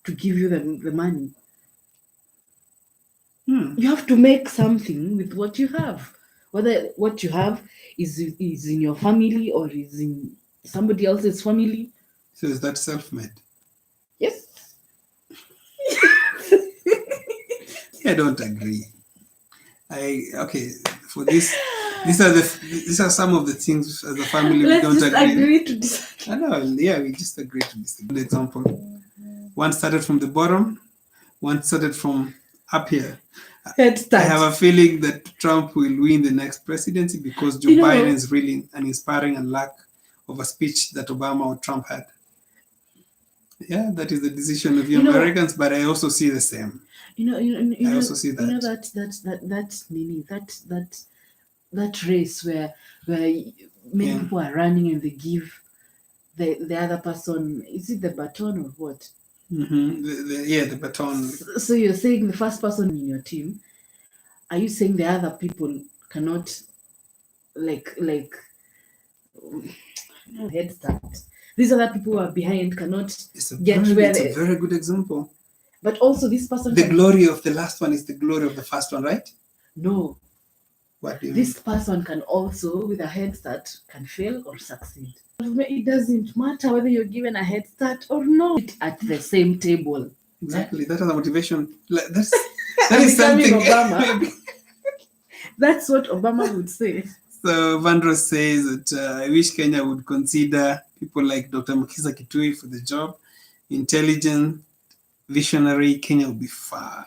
to give you the money. You have to make something with what you have. Whether what you have is in your family or is in somebody else's family. So is that self-made? Yes. I don't agree. Okay, for this, these are some of the things as a family we Let's don't just agree. agree to disagree. I know, yeah, we just agree to disagree. Good example. One started from the bottom, one started from up here. Head I start. have a feeling that Trump will win the next presidency because Joe You know- Biden is really an inspiring and lack of a speech that Obama or Trump had. Yeah, that is the decision of you You know- Americans, but I also see the same. I also see You know that. that race where many Yeah. people are running and they give the other person, is it the baton or what? The baton. So you're saying the first person in your team, are you saying the other people cannot like head start? These other people who are behind cannot It's a get very, where it's they, a very good example. but also this person The can, glory of the last one is the glory of the first one, right? no, What do you mean? this person can also with a head start can fail or succeed. It doesn't matter whether you're given a head start or not at the same table. Exactly. That is a motivation. That is Becoming something. Obama. That's what Obama would say. So Vandross says that I wish Kenya would consider people like Dr. Mukisa Kitui for the job. Intelligent, visionary, Kenya will be far.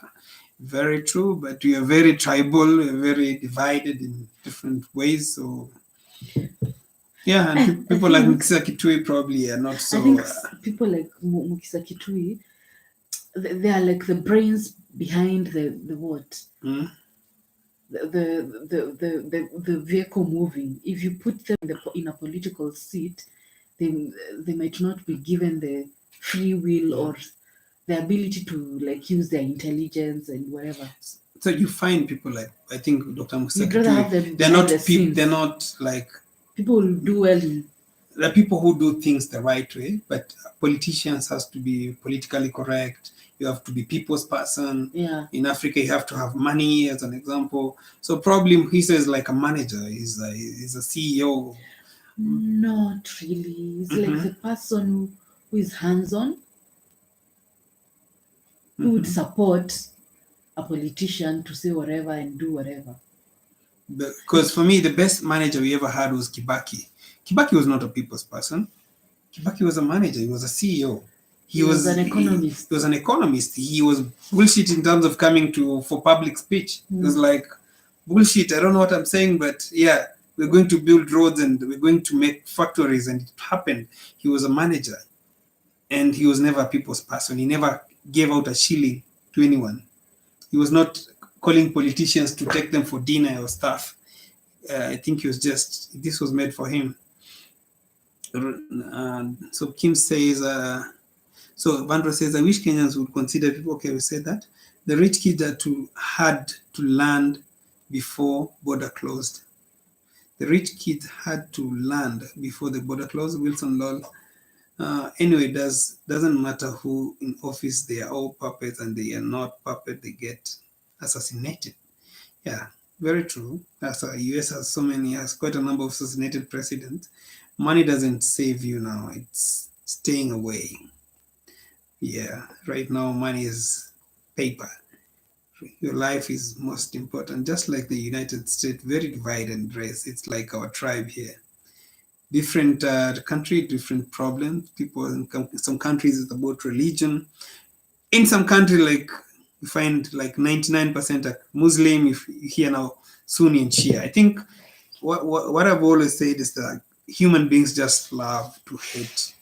Very true, but we are very tribal, we are very divided in different ways. So yeah, and people like Mukisa Kitui probably are not so. I think people like Mukisa Kitui, they are like the brains behind the what? The vehicle moving. If you put them in a political seat, then they might not be given the free will or the ability to like use their intelligence and whatever. So you find people like, I think Dr. Mukisa You'd rather have Kitui, them they're behind not the people. scenes. They're not like People will do well in. There are people who do things the right way, but politicians has to be politically correct. You have to be people's person. Yeah. In Africa, you have to have money, as an example. So probably he says like a manager, he's a CEO. Not really. It's like the person who is hands-on, who would support a politician to say whatever and do whatever. Because for me, the best manager we ever had was Kibaki. Kibaki was not a people's person. Kibaki was a manager. He was a CEO. He was an economist. He was an economist. He was bullshit in terms of coming for public speech. It was like bullshit. I don't know what I'm saying, but yeah, we're going to build roads and we're going to make factories, and it happened. He was a manager, and he was never a people's person. He never gave out a shilling to anyone. He was not calling politicians to take them for dinner or stuff. I think he was just, this was made for him. So Kim says, so Vandro says, I wish Kenyans would consider people. Okay, we said that. The rich kids had to land before border closed. The rich kids had to land before the border closed. Wilson Lol. Anyway, doesn't matter who in office, they are all puppets, and they are not puppet, they get assassinated. Yeah, Very true. As US has so many, has quite a number of assassinated presidents. Money doesn't save you now. It's staying away. Yeah, right now money is paper. Your life is most important. Just like the United States, very divide and race. It's like our tribe here. Different country, different problems. People in some countries it's about religion. In some country, like you find like 99% are Muslim. If you hear now Sunni and Shia, I think what I've always said is that human beings just love to hate.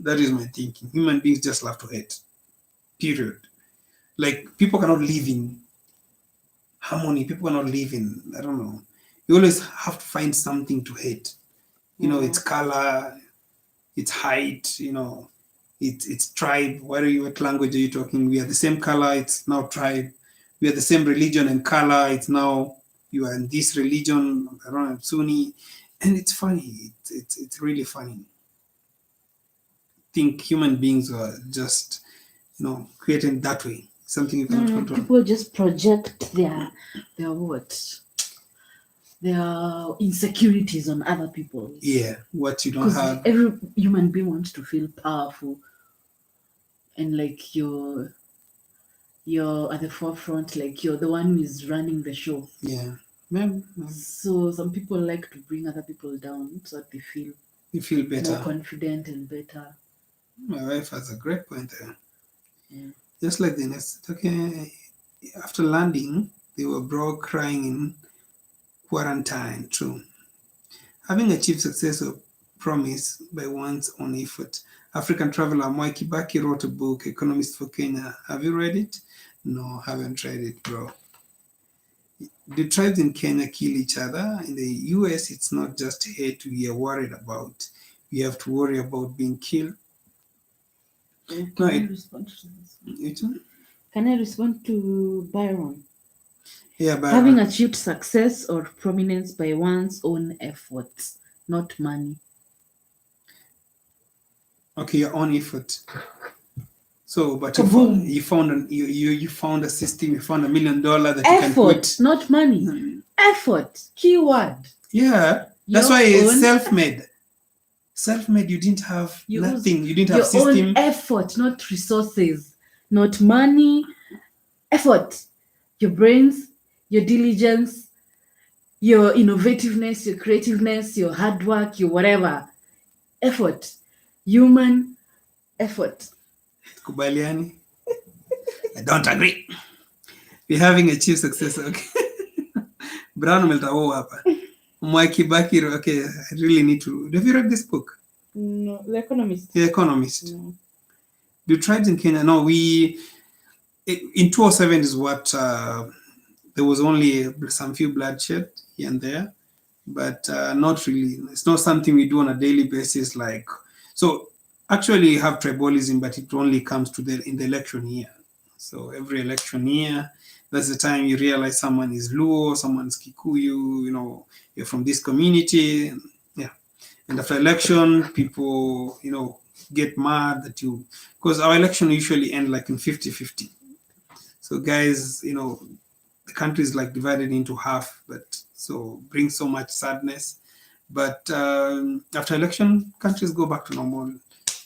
That is my thinking. Human beings just love to hate. Period. Like people cannot live in harmony. People cannot live in, I don't know. You always have to find something to hate. It's color, it's height, it's tribe. What language are you talking? We are the same color, it's now tribe. We are the same religion and color, it's now you are in this religion, I don't know, Sunni. And it's funny. It's really funny. I think human beings are just, created that way. Something you cannot control. People just project their what? Their insecurities on other people. Yeah, what you don't have. Every human being wants to feel powerful, and like you're at the forefront, like you're the one who is running the show. Yeah. So some people like to bring other people down so that they feel better, more confident and better. My wife has a great point there. Yeah. Just like the next, okay, after landing, they were broke, crying in quarantine. True. Having achieved success or promise by one's own effort. African traveler Mwai Kibaki wrote a book, Economist for Kenya. Have you read it? No, haven't read it, bro. The tribes in Kenya kill each other. In the US, it's not just hate we are worried about. We have to worry about being killed. Can I respond to this? Can I respond to Byron? Yeah, Byron. Having achieved success or prominence by one's own efforts, not money. Okay, your own effort. So, but you found a system, you found $1 million that you can put. Effort, not money. Effort, keyword. Yeah, that's why it's self-made. Self-made, you didn't have nothing. You didn't have system. Your own effort, not resources, not money. Effort. Your brains, your diligence, your innovativeness, your creativeness, your hard work, your whatever. Effort. Human effort. Kubaliani. I don't agree. We're having achieved success. Okay. Brown Meltao hapa. Mwai Kibaki, okay, I really need to. Have you read this book? No, The Economist. The Economist. No. The tribes in Kenya, no, in 2007 is what, there was only some few bloodshed here and there, but not really. It's not something we do on a daily basis. So actually you have tribalism, but it only comes in the election year. So every election year, that's the time you realize someone is Luo, someone's Kikuyu, you're from this community. Yeah. And after election, people, get mad that because our election usually end like in 50-50. So guys, the country is like divided into half, but so brings so much sadness. But after election, countries go back to normal.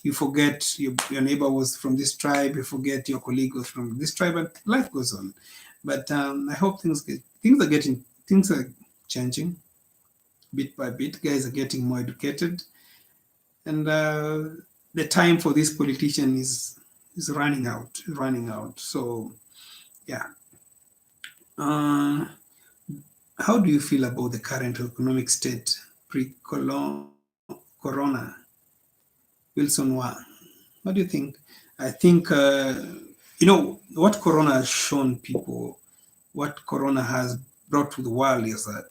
You forget your neighbor was from this tribe, you forget your colleague was from this tribe, and life goes on. But I hope things are changing bit by bit. Guys are getting more educated, and the time for this politician is running out. So yeah. How do you feel about the current economic state pre-corona? Wilson Wa, what do you think? I think what Corona has shown people, what Corona has brought to the world is that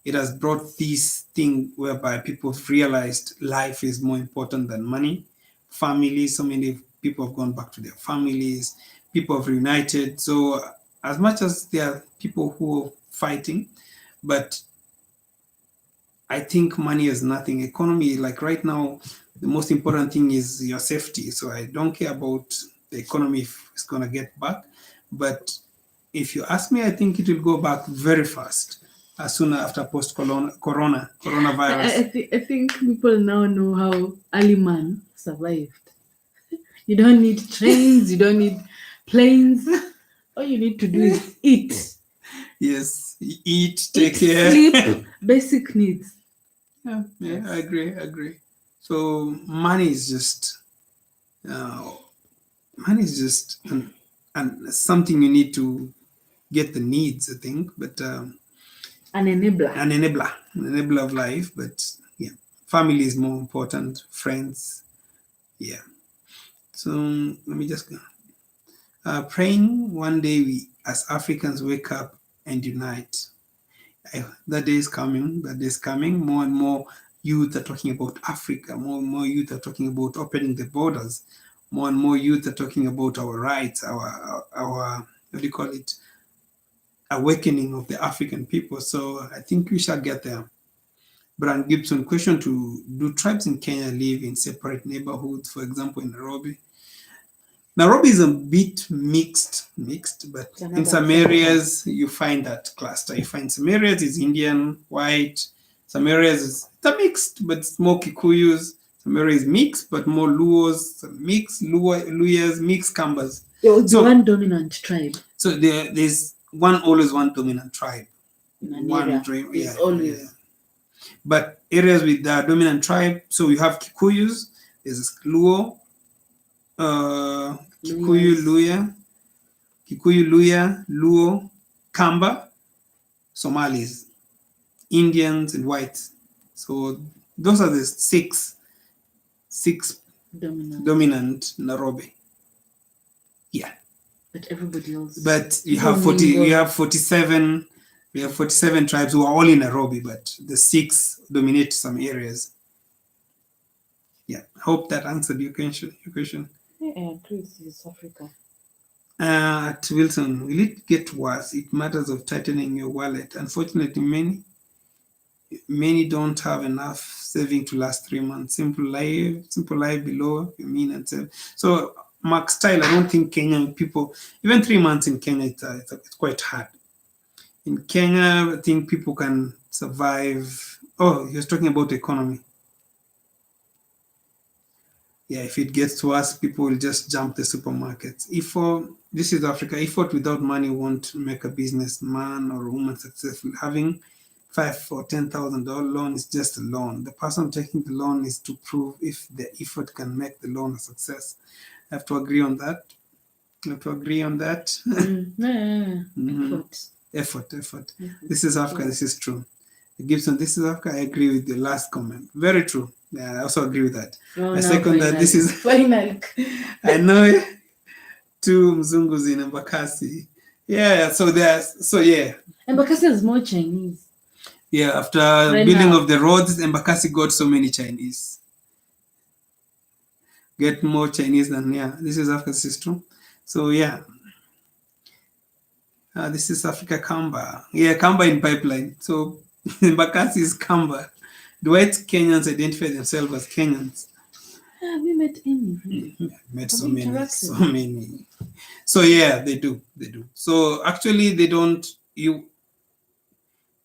it has brought this thing whereby people have realized life is more important than money. Families, so many people have gone back to their families. People have reunited. So as much as there are people who are fighting, but I think money is nothing. Economy, like right now, the most important thing is your safety. So I don't care about the economy if it's going to get back. But if you ask me, I think it will go back very fast as soon after coronavirus. I think people now know how early man survived. You don't need trains, you don't need planes. All you need to do is eat. Yes, eat, Eat, take care. sleep, basic needs. Yeah, Yes. I agree. So uh, money is just and something you need to get the needs, I think, but An enabler. an enabler of life. But yeah, family is more important. Friends, yeah. So let me just go. Praying one day we as Africans wake up and unite. That day is coming. That day is coming. More and more youth are talking about Africa. More and more youth are talking about opening the borders. More and more youth are talking about our rights, our what do you call it? Awakening of the African people. So I think we shall get there. Brian Gibson, question to do tribes in Kenya live in separate neighborhoods, for example, in Nairobi? Nairobi is a bit mixed, but It's in another some sector. areas you find that cluster. You find some areas is Indian, white, some areas it's a mixed, but it's more Kikuyus. Some areas mixed, but more Luos, some mixed Luyas, mixed Kambas. There was So- one dominant tribe So there's always one dominant tribe. in an area. There's always. Yeah. But areas with the dominant tribe, so you have Kikuyus, there's Luo, Luyas. Kikuyu, Luya, Luo, Kamba, Somalis, Indians, and whites. So those are the six dominant Nairobi. Yeah. But everybody else. But you have 47. We have 47 tribes who are all in Nairobi, but the 6 dominate some areas. Yeah. I hope that answered your question. Yeah, I agree. This is Africa. At Wilson, will it get worse? It matters of tightening your wallet. Unfortunately, many don't have enough saving to last 3 months. Simple life below your mean and save. So, Mark Style, I don't think Kenyan people, even 3 months in Kenya, it's quite hard. In Kenya, I think people can survive. Oh, he was talking about the economy. Yeah, if it gets worse, people will just jump the supermarkets. This is Africa, effort without money won't make a businessman or woman successful. Having $5,000 or $10,000 loan is just a loan. The person taking the loan is to prove if the effort can make the loan a success. I have to agree on that. Effort. This is Africa. This is true. Gibson, this is Africa. I agree with the last comment. Very true. Yeah, I also agree with that. I second that. This is final. I know 2 Mzungus in Embakasi. Yeah, so yeah. Embakasi is more Chinese. Yeah, after building of the roads, Embakasi got so many Chinese. Get more Chinese than this is Africa's system. So yeah. This is Africa Kamba. Yeah, Kamba in pipeline. So Embakasi is Kamba. The white Kenyans identify themselves as Kenyans. Have you met any? Met so many. So yeah, they do. So actually, they don't.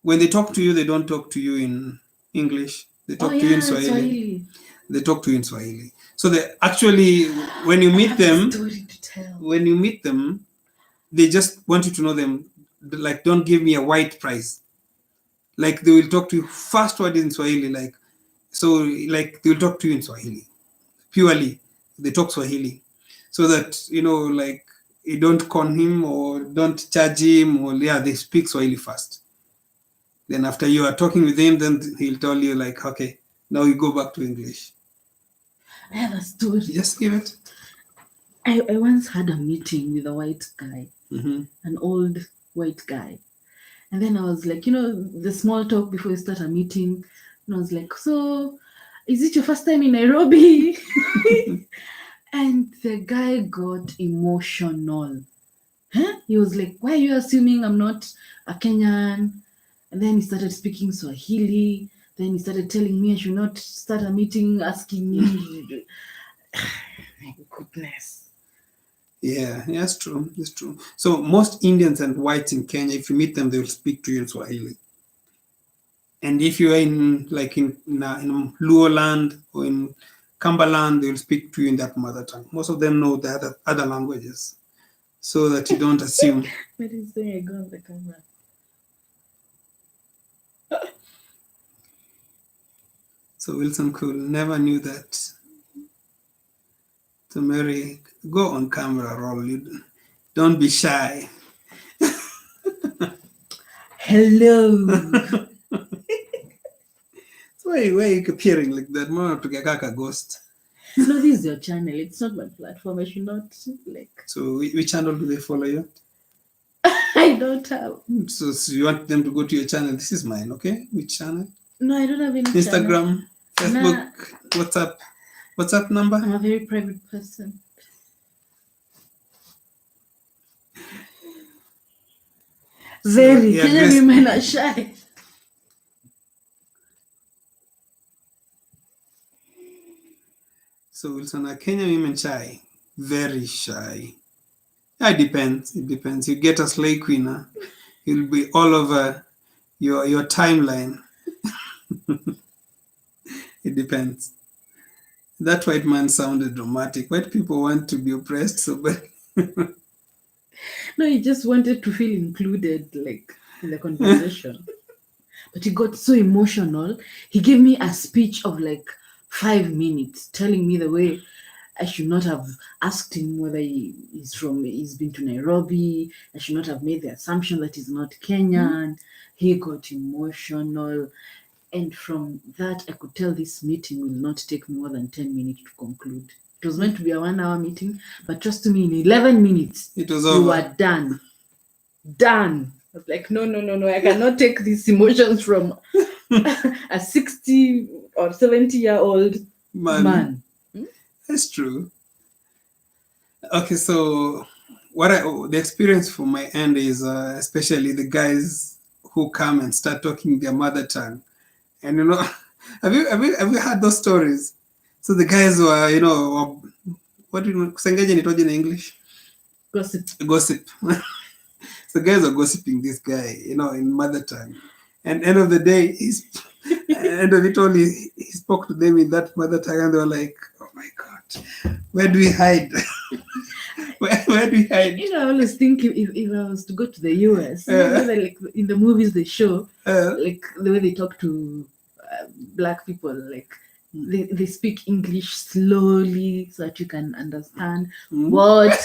When they talk to you, they don't talk to you in English. They talk to you in Swahili. They talk to you in Swahili. So they actually, when you meet them, they just want you to know them. Like, don't give me a white price. Like, they will talk to you first word in Swahili. Like they will talk to you in Swahili. Purely, they talk Swahili, so that like you don't con him or don't charge him, or they speak Swahili first. Then after you are talking with him, then he'll tell you like, okay, now you go back to English. I have a story. Just give it. I once had a meeting with a white guy, an old white guy. And then I was like, the small talk before you start a meeting. And I was like, so is it your first time in Nairobi? And the guy got emotional. He was like, why are you assuming I'm not a Kenyan? And then he started speaking Swahili. Then he started telling me I should not start a meeting asking me. My goodness. Yeah, that's true. That's true. So most Indians and whites in Kenya, if you meet them, they will speak to you in Swahili. And if you are in like in Luo land or in Kambaland, they will speak to you in that mother tongue. Most of them know the other languages, so that you don't assume. What is saying? I go on the camera. So Wilson Cool never knew that. So Mary, go on camera, roll. You don't be shy. Hello. So why are you appearing like that? More to get a ghost. No, this is your channel. It's not my platform. I should not like. So which channel do they follow you? I don't have. So you want them to go to your channel? This is mine, okay? Which channel? No, I don't have any Instagram, channel. Facebook, WhatsApp number? I'm a very private person. Very. yeah, Kenyan women are shy. So Wilson, are Kenyan women shy? Very shy. Yeah, it depends. It depends. You get a slay queen, you'll be all over your timeline. It depends. That white man sounded dramatic. White people want to be oppressed so bad. No, he just wanted to feel included, like in the conversation. But he got so emotional. He gave me a speech of like 5 minutes, telling me the way I should not have asked him whether he's been to Nairobi. I should not have made the assumption that he's not Kenyan. He got emotional. And from that, I could tell this meeting will not take more than 10 minutes to conclude. It was meant to be a 1 hour meeting, but trust me, in 11 minutes, it was over. We were done. Done. I was like, no. I cannot take these emotions from a 60 or 70-year-old man. That's true. Okay, so the experience from my end is especially the guys who come and start talking their mother tongue. And have you heard those stories? So the guys were, what do you know, Kusengeje nitoje in English? Gossip. So guys are gossiping this guy, in mother tongue. And end of the day, end of it all, he spoke to them in that mother tongue, and they were like, "Oh my God, where do we hide? where do we hide?" I always think if I was to go to the US, like in the movies they show, like the way they talk to black people, like they speak English slowly so that you can understand. What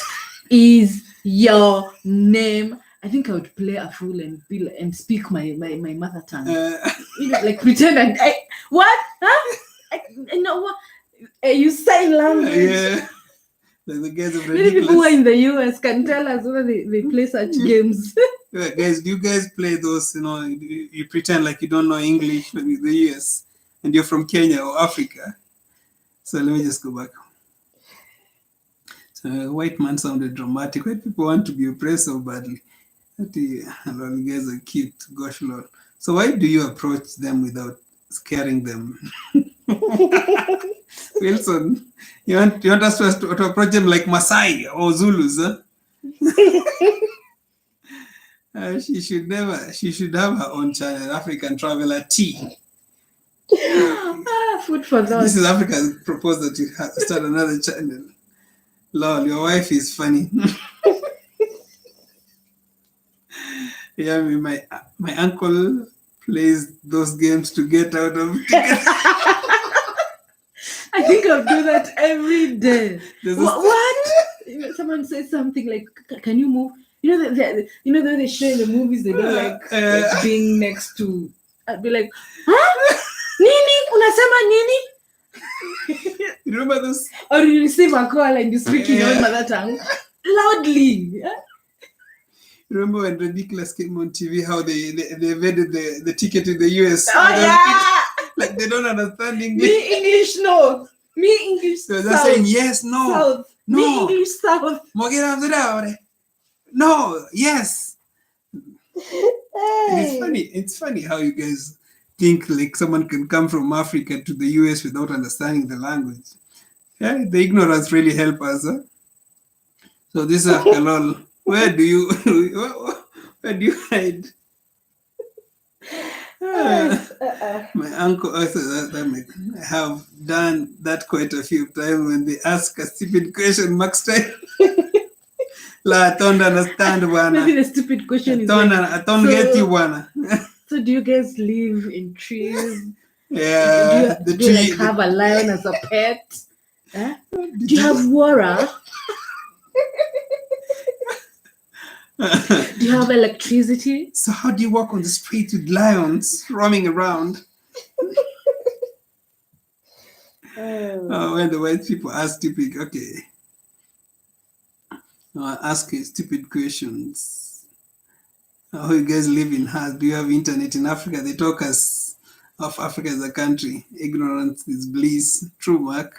is your name? I think I would play a fool and speak my mother tongue. Like pretend what? Huh? What? You sign language. Yeah. Like the guys are Many people who are in the US can tell us whether they play such games. Yeah, guys, do you guys play those, you pretend like you don't know English in the US and you're from Kenya or Africa? So let me just go back. So white man sounded dramatic. White people want to be oppressed so badly. You guys are cute. Gosh, Lord. So why do you approach them without scaring them? Wilson, you want us to approach them like Maasai or Zulus, huh? She should have her own channel, African Traveler T. Food for thought. This is Africa's proposal to start another channel. Lord, your wife is funny. Yeah, my uncle plays those games to get out of tickets. I think I'll do that every day. What? Someone says something like, "Can you move?" The way they show in the movies, they don't like being next to. I'd be like, "Huh? Nini? Unasema nini?" You remember those? Or you receive a call and you speak in your own mother tongue loudly. Yeah? Remember when Ridiculous came on TV, how they evaded the ticket to the US? Oh, yeah! Like they don't understand English. Me English, no. Me English, so they're saying yes, no. South. No. Me English, South. No, yes. And it's funny how you guys think like someone can come from Africa to the US without understanding the language. Yeah, the ignorance really help us. Huh? So this is Africa lol. Where do you where do you hide? Ay, Uh, my uncle also I have done that quite a few times when they ask a stupid question, Max time. La, I don't understand, maybe bwana. the stupid question is I don't get you, so bwana. so do you guys live in trees? Yeah, the Do you like tree. have a lion as a pet? Eh? Did Do you have water? Do you have electricity? So how do you walk on the street with lions roaming around? When the white people ask stupid, okay, ask you stupid questions. How you guys live in house? Do you have internet in Africa? They talk us of Africa as a country. Ignorance is bliss. True, Mark.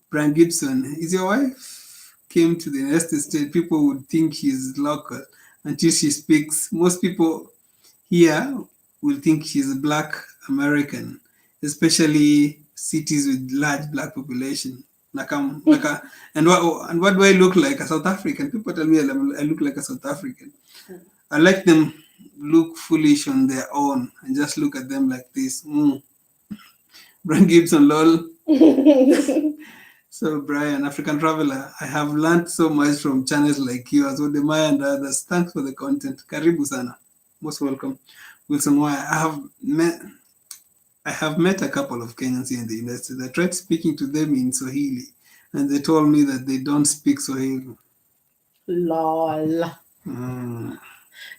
Brian Gibson, is your wife came to the United States? People would think she's local until she speaks. Most people here will think she's a black American, especially cities with large black population. And what do I look like? A South African. People tell me I look like a South African. I like them look foolish on their own and just look at them like this. Brian Gibson, lol. So, Brian, African Traveler, I have learned so much from channels like yours, Odemaya and others. Thanks for the content. Karibu sana. Most welcome. Wilson Wire, I have met a couple of Kenyans here in the industry. I tried speaking to them in Swahili, and they told me that they don't speak Swahili. Lol. Mm.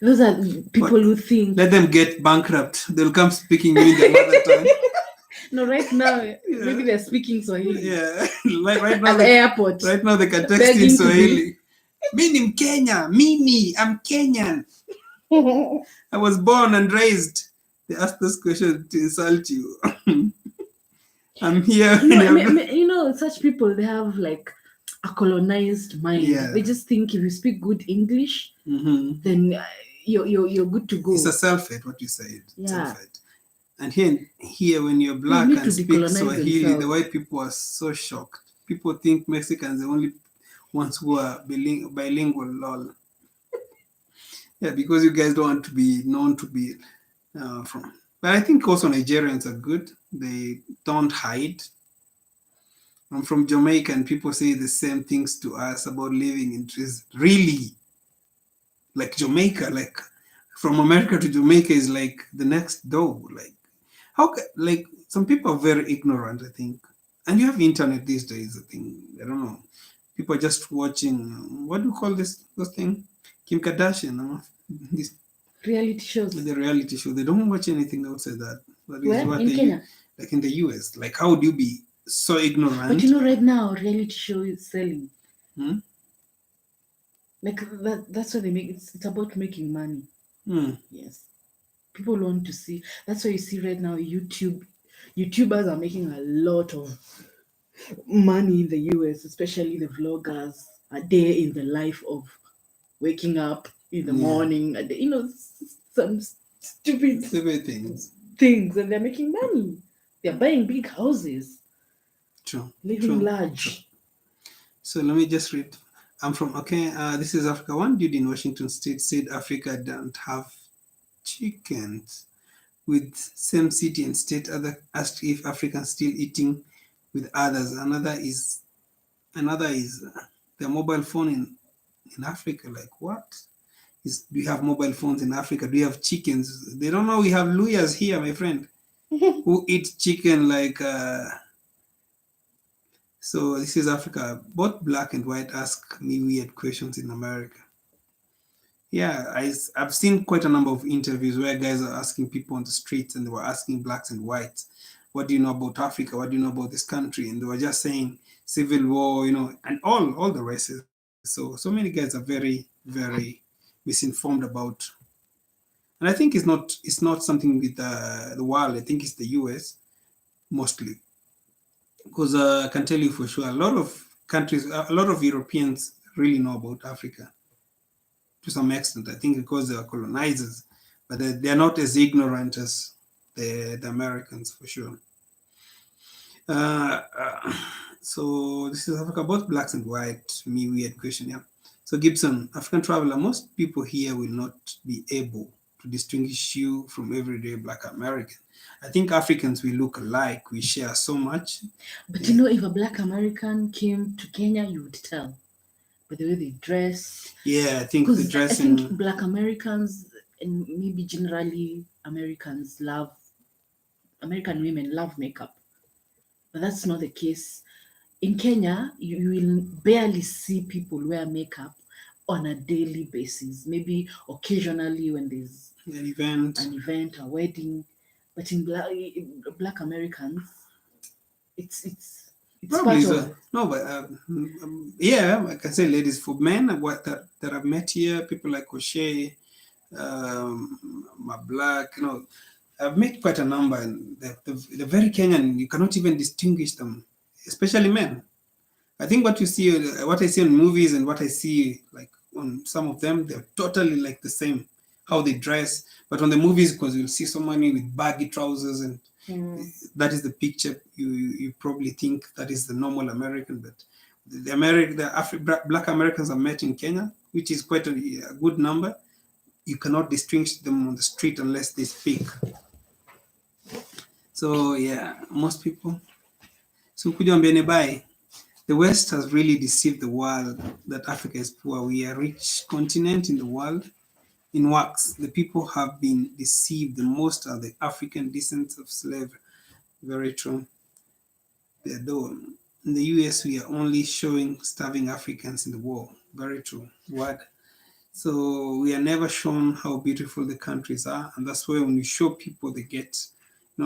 Those are people who think. Let them get bankrupt. They'll come speaking you in their mother tongue. No, right now, maybe they're speaking Swahili. Yeah, like right now. At the airport. Right now they can text in Swahili. Mi ni Mkenya. Mimi, I'm Kenyan. I was born and raised. They ask this question to insult you. I'm here. No, such people, they have like a colonized mind. Yeah. They just think if you speak good English, then you're good to go. It's a self-hate, what you said. Yeah. Self-hate. And here, when you're black and speak Swahili, the white people are so shocked. People think Mexicans are the only ones who are bilingual, lol. Yeah, because you guys don't want to be known to be from. But I think also Nigerians are good. They don't hide. I'm from Jamaica, and people say the same things to us about living in trees. Really? Like Jamaica, like from America to Jamaica is like the next door. Like some people are very ignorant, I think. And you have internet these days, I think. I don't know. People are just watching, what do you call this thing? Kim Kardashian, this reality shows. The reality show. They don't watch anything outside that. That is Where? what In Kenya? Like in the US. Like how would you be so ignorant? But right now, reality show is selling. Like that's what they make. It's about making money. Yes. People want to see. That's why you see right now YouTubers are making a lot of money in the US, especially the vloggers. A day in the life of waking up in the morning, some stupid things, and they're making money. They're buying big houses. True. Living large. True. So let me just read. This is Africa. One dude in Washington State said Africa don't have chickens. With same city and state, other asked if Africans still eating with others. Another is the mobile phone in Africa. Like what? Do you have mobile phones in Africa? Do you have chickens? They don't know we have lawyers here, my friend, who eat chicken like. So this is Africa. Both black and white ask me weird questions in America. Yeah, I've seen quite a number of interviews where guys are asking people on the streets and they were asking blacks and whites, what do you know about Africa? What do you know about this country? And they were just saying civil war, and all the races. So many guys are very, very misinformed about. And I think it's not something with the world. I think it's the US mostly. Because I can tell you for sure, a lot of Europeans really know about Africa to some extent. I think because they are colonizers, but they are not as ignorant as the Americans for sure. So this is Africa, both blacks and white. Me weird question, yeah. So Gibson, African traveler, most people here will not be able to distinguish you from everyday Black American. I think Africans we look alike. We share so much. But Yeah, if a Black American came to Kenya, you would tell by the way they dress. yeah. I think the Because I think dressing. Black Americans and maybe generally American women love makeup, but that's not the case. In Kenya, you will barely see people wear makeup on a daily basis. Maybe occasionally when there's An event. an event, a wedding. But in Black Americans, it's Probably part is of. no, but yeah, I can say ladies. For men, what that I've met here, people like O'Shea, my black, I've met quite a number, and they're very Kenyan. You cannot even distinguish them, especially men. I think what you see, what I see in movies and what I see like on some of them, they're totally like the same, how they dress. But on the movies, because you'll see so many with baggy trousers, and that is the picture you probably think that is the normal American. But Black Americans are met in Kenya, which is quite a good number. You cannot distinguish them on the street unless they speak. So yeah, most people. So could you bye? The West has really deceived the world that Africa is poor. We are a rich continent in the world. In works, the people have been deceived. The most are the African descendants of slavery. Very true. Though in the US, we are only showing starving Africans in the war. Very true. What? So we are never shown how beautiful the countries are, and that's why when you show people, they get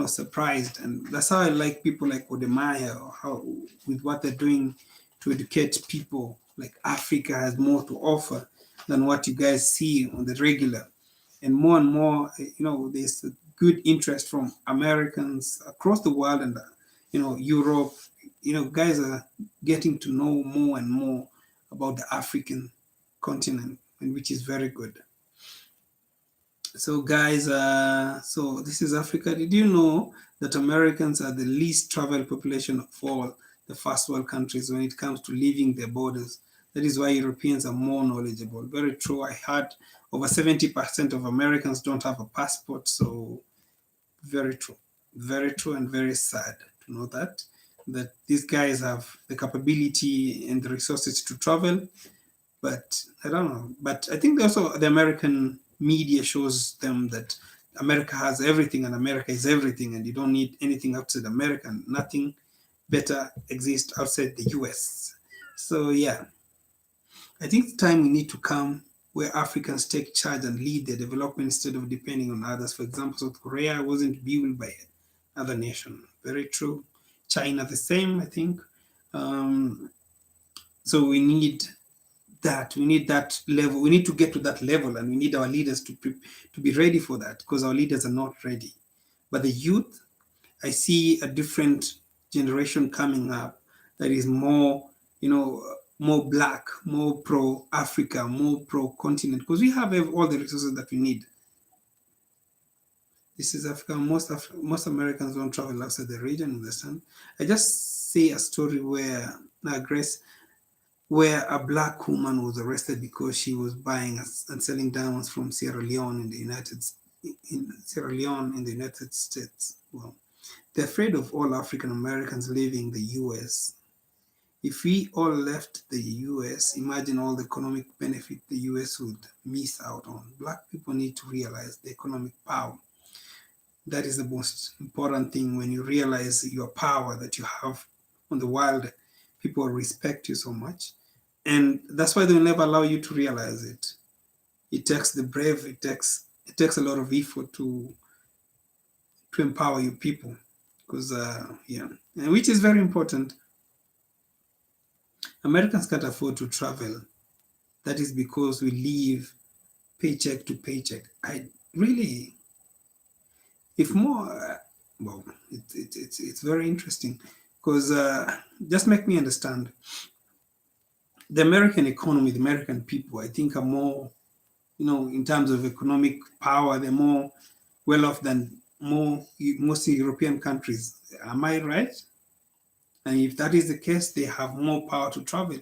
surprised, and that's how I like people like Odemaya, or how with what they're doing to educate people. Like Africa has more to offer than what you guys see on the regular, and more, there's a good interest from Americans across the world, and Europe. Guys are getting to know more and more about the African continent, and which is very good. So, guys, so this is Africa. Did you know that Americans are the least traveled population of all the first world countries when it comes to leaving their borders? That is why Europeans are more knowledgeable. Very true. I heard over 70% of Americans don't have a passport. So, very true. Very true and very sad to know that these guys have the capability and the resources to travel, but I don't know. But I think also the American media shows them that America has everything and America is everything, and you don't need anything outside America, and nothing better exists outside the US. So yeah, I think the time we need to come where Africans take charge and lead their development instead of depending on others. For example, South Korea wasn't built by another nation. Very true. China the same, I think. Um, so we need that level. We need to get to that level, and we need our leaders to be ready for that, because our leaders are not ready. But the youth, I see a different generation coming up that is more, more black, more pro Africa, more pro continent, because we have all the resources that we need. This is Africa. Most Americans don't travel outside the region. Understand? I just see a story where Grace, where a black woman was arrested because she was buying and selling diamonds from Sierra Leone in the United States. Well, they're afraid of all African Americans leaving the US. If we all left the US, imagine all the economic benefit the US would miss out on. Black people need to realize the economic power. That is the most important thing. When you realize your power that you have on the world, people respect you so much. And that's why they'll never allow you to realize it. It takes the brave, it takes a lot of effort to empower your people. Because yeah, and which is very important. Americans can't afford to travel. That is because we live paycheck to paycheck. I really, if more, well, it's very interesting, because just make me understand. The American economy, the American people, I think are more, in terms of economic power, they're more well off than most European countries. Am I right? And if that is the case, they have more power to travel.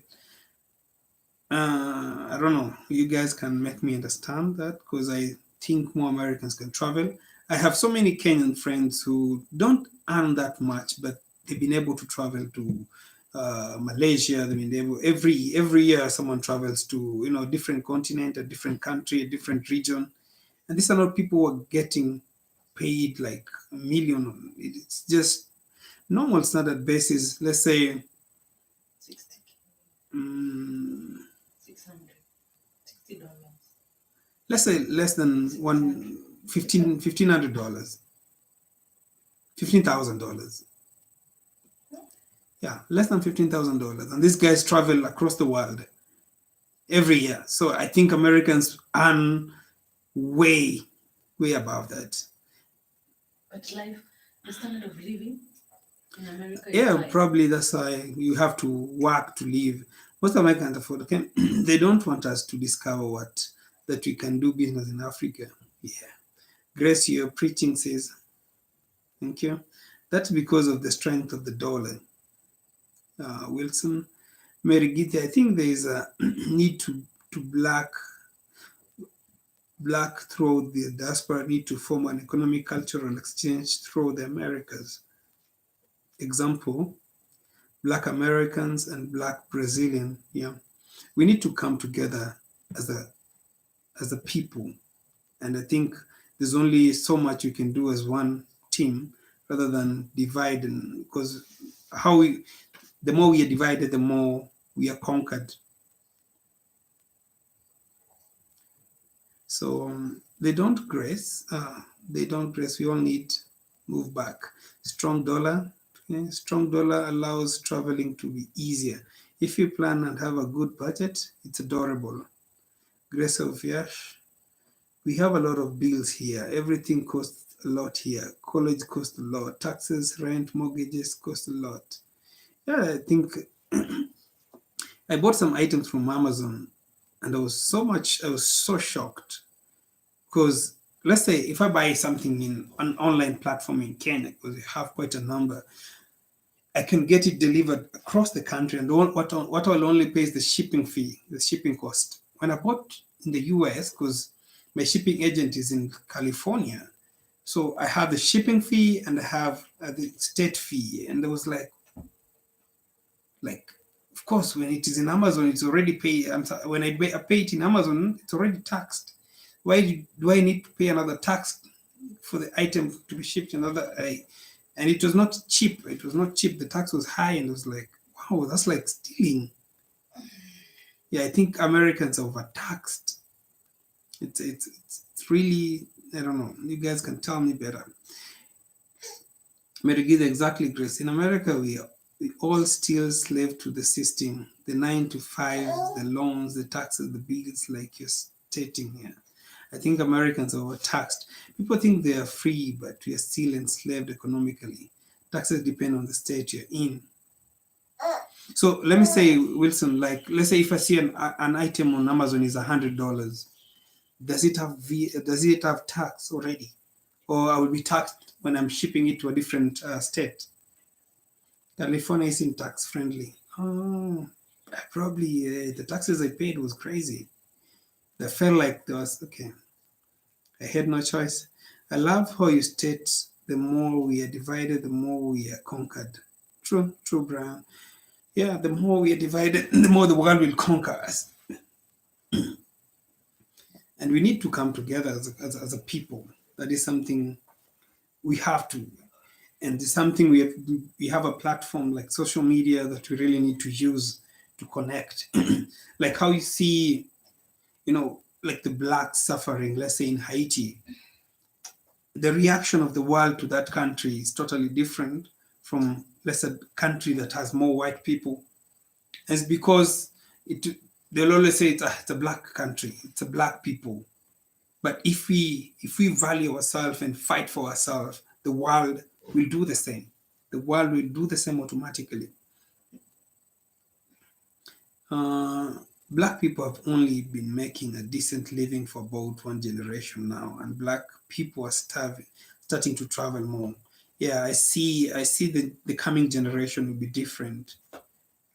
I don't know. You guys can make me understand that because I think more Americans can travel. I have so many Kenyan friends who don't earn that much, but they've been able to travel to Malaysia. They've been able every year someone travels to different continent, a different country, a different region, and these are not people who are getting paid like a million. It's just normal standard basis. Let's say 60, um, 600, $60. let's say less than one 1,500 dollars, $15,000. Yeah, less than $15,000, and these guys travel across the world every year. So I think Americans earn way, way above that. But life, the standard of living in America is Yeah, high. probably that's why you have to work to live. Most Americans afford. Okay, they don't want us to discover that we can do business in Africa. Yeah, Grace, your preaching says thank you. That's because of the strength of the dollar. Wilson, Mary Githi, I think there is a need to black through the diaspora need to form an economic cultural exchange through the Americas. Example, Black Americans and Black Brazilian. Yeah, we need to come together as a people, and I think there's only so much you can do as one team rather than divide. And because how we the more we are divided, the more we are conquered. So they don't grace. They don't grace. We all need move back. Strong dollar. Okay? Strong dollar allows traveling to be easier. If you plan and have a good budget, it's adorable. Grace of Yash. We have a lot of bills here. Everything costs a lot here. College costs a lot. Taxes, rent, mortgages cost a lot. Yeah, I think I bought some items from Amazon, and I was so shocked because let's say if I buy something in an online platform in Kenya, because we have quite a number, I can get it delivered across the country, and what I'll only pay is the shipping fee, the shipping cost. When I bought in the US, because my shipping agent is in California, so I have the shipping fee and I have the state fee, and I was like, of course, when it is in Amazon, it's already paid. When I pay it in Amazon, it's already taxed. Why do I need to pay another tax for the item to be shipped another? And it was not cheap. It was not cheap. The tax was high, and it was like, wow, that's like stealing. Yeah, I think Americans are overtaxed. It's really, I don't know. You guys can tell me better. Merigida, exactly, Grace. In America, we all still slave to the system, the 9 to 5s, the loans, the taxes, the bills, like you're stating here. I think Americans are overtaxed. People think they are free, but we are still enslaved economically. Taxes depend on the state you're in. So let me say, Wilson, like let's say if I see an item on Amazon is $100, does it have tax already, or I will be taxed when I'm shipping it to a different state? California isn't tax friendly. Oh, probably the taxes I paid was crazy. I felt like there was okay. I had no choice. I love how you state the more we are divided, the more we are conquered. True, true, Brian. Yeah, the more we are divided, the more the world will conquer us. And we need to come together as a people. That is something we have to. And it's something we have a platform like social media that we really need to use to connect. Like how you see, like the blacks suffering, let's say in Haiti, the reaction of the world to that country is totally different from let's say a country that has more white people. It's because it they'll always say it's a black country, it's a black people. But if we value ourselves and fight for ourselves, the world will do the same. The world will do the same automatically. Black people have only been making a decent living for about one generation now, and black people are starting to travel more. Yeah, I see the coming generation will be different.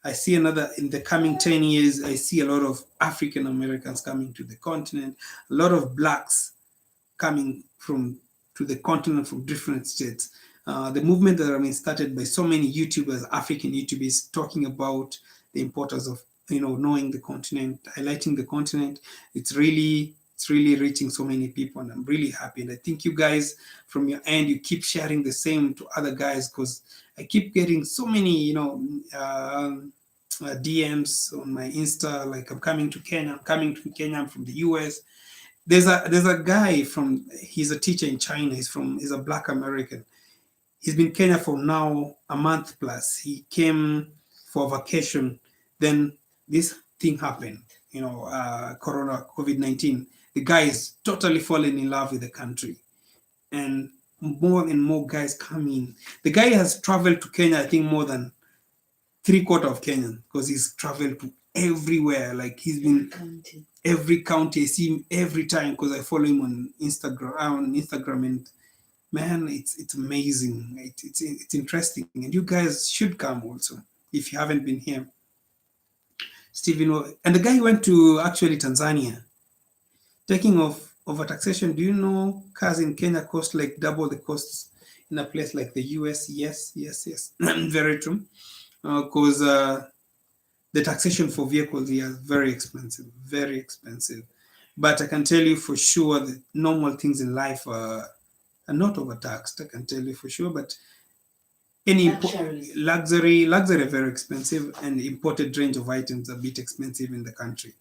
I see another in the coming 10 years. I see a lot of African Americans coming to the continent, a lot of blacks coming from to the continent from different states. The movement that I mean started by so many YouTubers, African YouTubers, talking about the importance of knowing the continent, highlighting the continent. It's really reaching so many people, and I'm really happy. And I think you guys from your end, you keep sharing the same to other guys, because I keep getting so many DMs on my Insta, like I'm coming to Kenya, I'm from the US. There's a guy he's a teacher in China. He's a black American. He's been in Kenya for now a month plus. He came for vacation. Then this thing happened, Corona, COVID-19. The guy is totally fallen in love with the country. And more and more guys come in. The guy has traveled to Kenya, I think, more than three-quarter of Kenya, because he's traveled to everywhere. Like he's been every county. I see him every time because I follow him on Instagram, and man, it's amazing. It's interesting, and you guys should come also if you haven't been here. Stephen, and the guy went to actually Tanzania. Taking off over taxation, do you know cars in Kenya cost like double the costs in a place like the US? Yes. Very true. Because the taxation for vehicles here is very expensive, very expensive. But I can tell you for sure that normal things in life are not overtaxed. I can tell you for sure. But any luxury are very expensive, and imported range of items are a bit expensive in the country,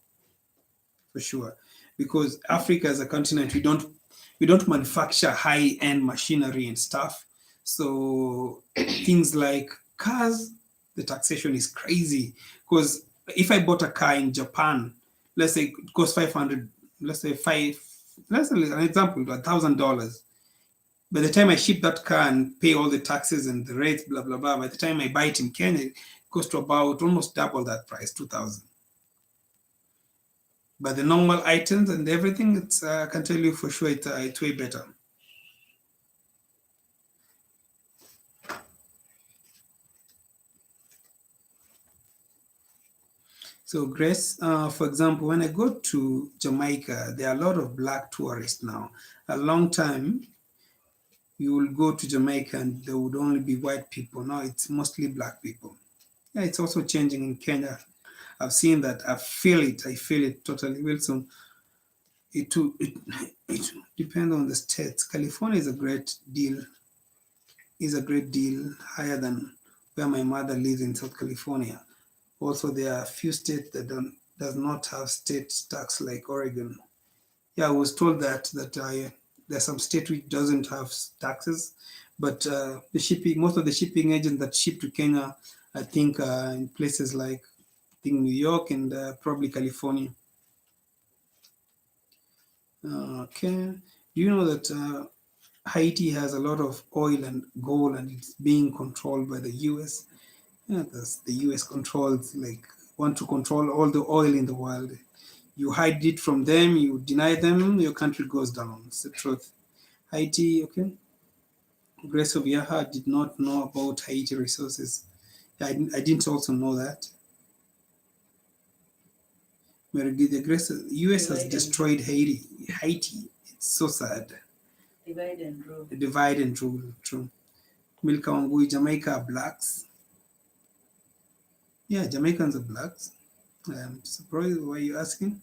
for sure. Because Africa as a continent, we don't manufacture high-end machinery and stuff. So things like cars, the taxation is crazy. Because if I bought a car in Japan, let's say it costs 500, let's say an example, $1,000. By the time I ship that car and pay all the taxes and the rates, blah blah blah, by the time I buy it in Kenya, it goes to about almost double that price, 2,000. But the normal items and everything, I can tell you for sure, it's way better. So Grace, for example, when I go to Jamaica, there are a lot of black tourists now. A long time, you will go to Jamaica and there would only be white people. Now it's mostly black people. Yeah, it's also changing in Kenya. I've seen that. I feel it totally well. So it depends on the states. California is a great deal. Higher than where my mother lives in South California. Also, there are a few states that does not have state tax like Oregon. Yeah, I was told that there's some state which doesn't have taxes, but most of the shipping agents that ship to Kenya, I think in places like New York and probably California. Okay. Do you know that Haiti has a lot of oil and gold, and it's being controlled by the US? Yeah, the US controls, like, want to control all the oil in the world. You hide it from them, you deny them, your country goes down. It's the truth. Haiti, okay. Grace of Yaha did not know about Haiti resources. I didn't also know that. The Grace, US has destroyed Haiti. It's so sad. Divide and rule. Divide and rule, true. Milka Wangui, Jamaica are blacks. Yeah, Jamaicans are blacks. I'm surprised why you're asking.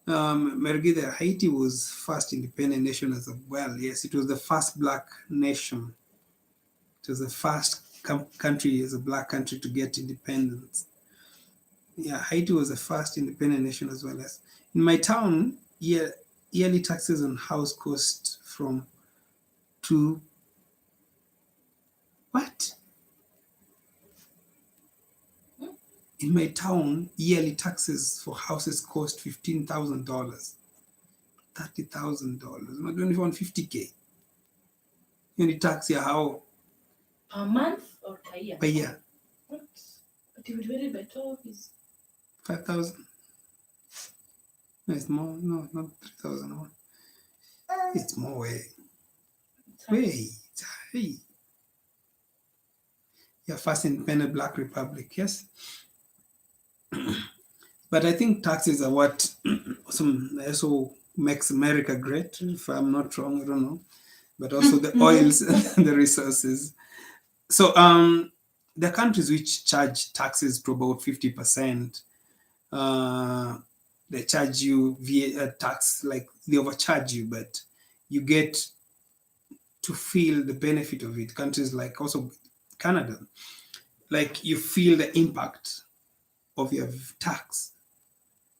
Mergida, Haiti was first independent nation as well. Yes, it was the first black nation. It was the first country as a black country to get independence. Yeah, Haiti was the first independent nation as well. As in my town, yearly taxes on house cost from two. What? In my town, yearly taxes for houses cost $15,000, $30,000. Not only 150K. You only tax your house Per month or per year? per year. What? But if it very better is 5,000. No, it's more. No, not 3,000. It's more way. It's high. Yeah, first independent Black Republic. Yes. But I think taxes are what also makes America great. If I'm not wrong, I don't know. But also the oils and the resources. So the countries which charge taxes to about 50%, uh, they charge you via tax, like they overcharge you, but you get to feel the benefit of it. Countries like also Canada, like you feel the impact of your tax.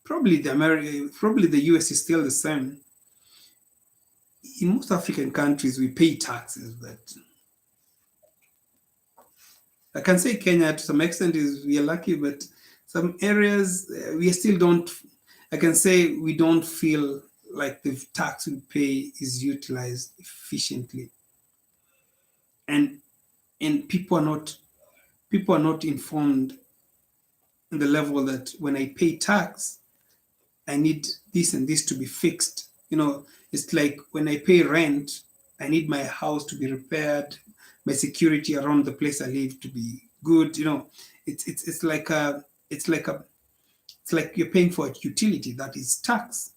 Probably the US is still the same. In most African countries, we pay taxes, but I can say Kenya to some extent is we are lucky, but some areas we still don't. I can say we don't feel like the tax we pay is utilized efficiently, and people are not informed in the level that when I pay tax, I need this and this to be fixed. It's like when I pay rent, I need my house to be repaired, my security around the place I live to be good. It's like you're paying for a utility that is tax.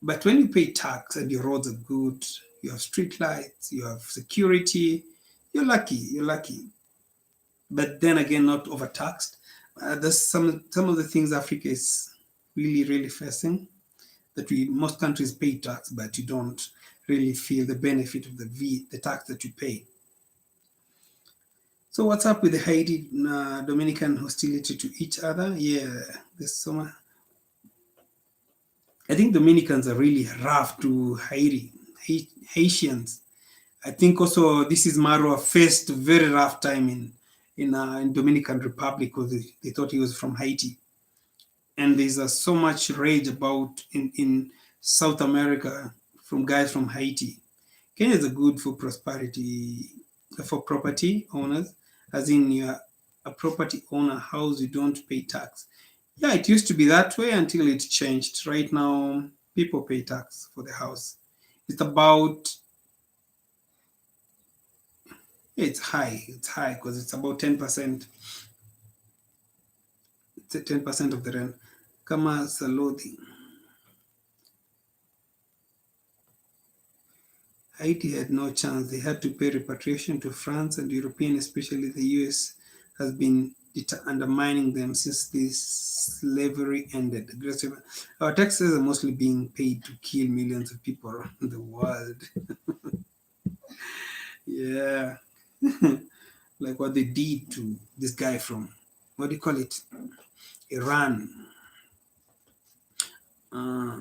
But when you pay tax and your roads are good, you have street lights, you have security, you're lucky. You're lucky. But then again, not overtaxed. There's some of the things Africa is really, really facing, that most countries pay tax, but you don't really feel the benefit of the tax that you pay. So what's up with the Haiti Dominican hostility to each other? Yeah, there's so much. I think Dominicans are really rough to Haitians. I think also this is Marwa faced very rough time in Dominican Republic because they thought he was from Haiti, and there's so much rage about in South America from guys from Haiti. Kenya is a good for prosperity for property owners, as in you're a property owner house, you don't pay tax. Yeah, it used to be that way until it changed. Right now, people pay tax for the house. It's about it's high. It's high because it's about 10%. It's 10% of the rent. Kama Salodi. Haiti had no chance. They had to pay repatriation to France and European, especially the US, has been undermining them since this slavery ended. Our taxes are mostly being paid to kill millions of people around the world. Yeah. Like what they did to this guy from, what do you call it? Iran. Uh,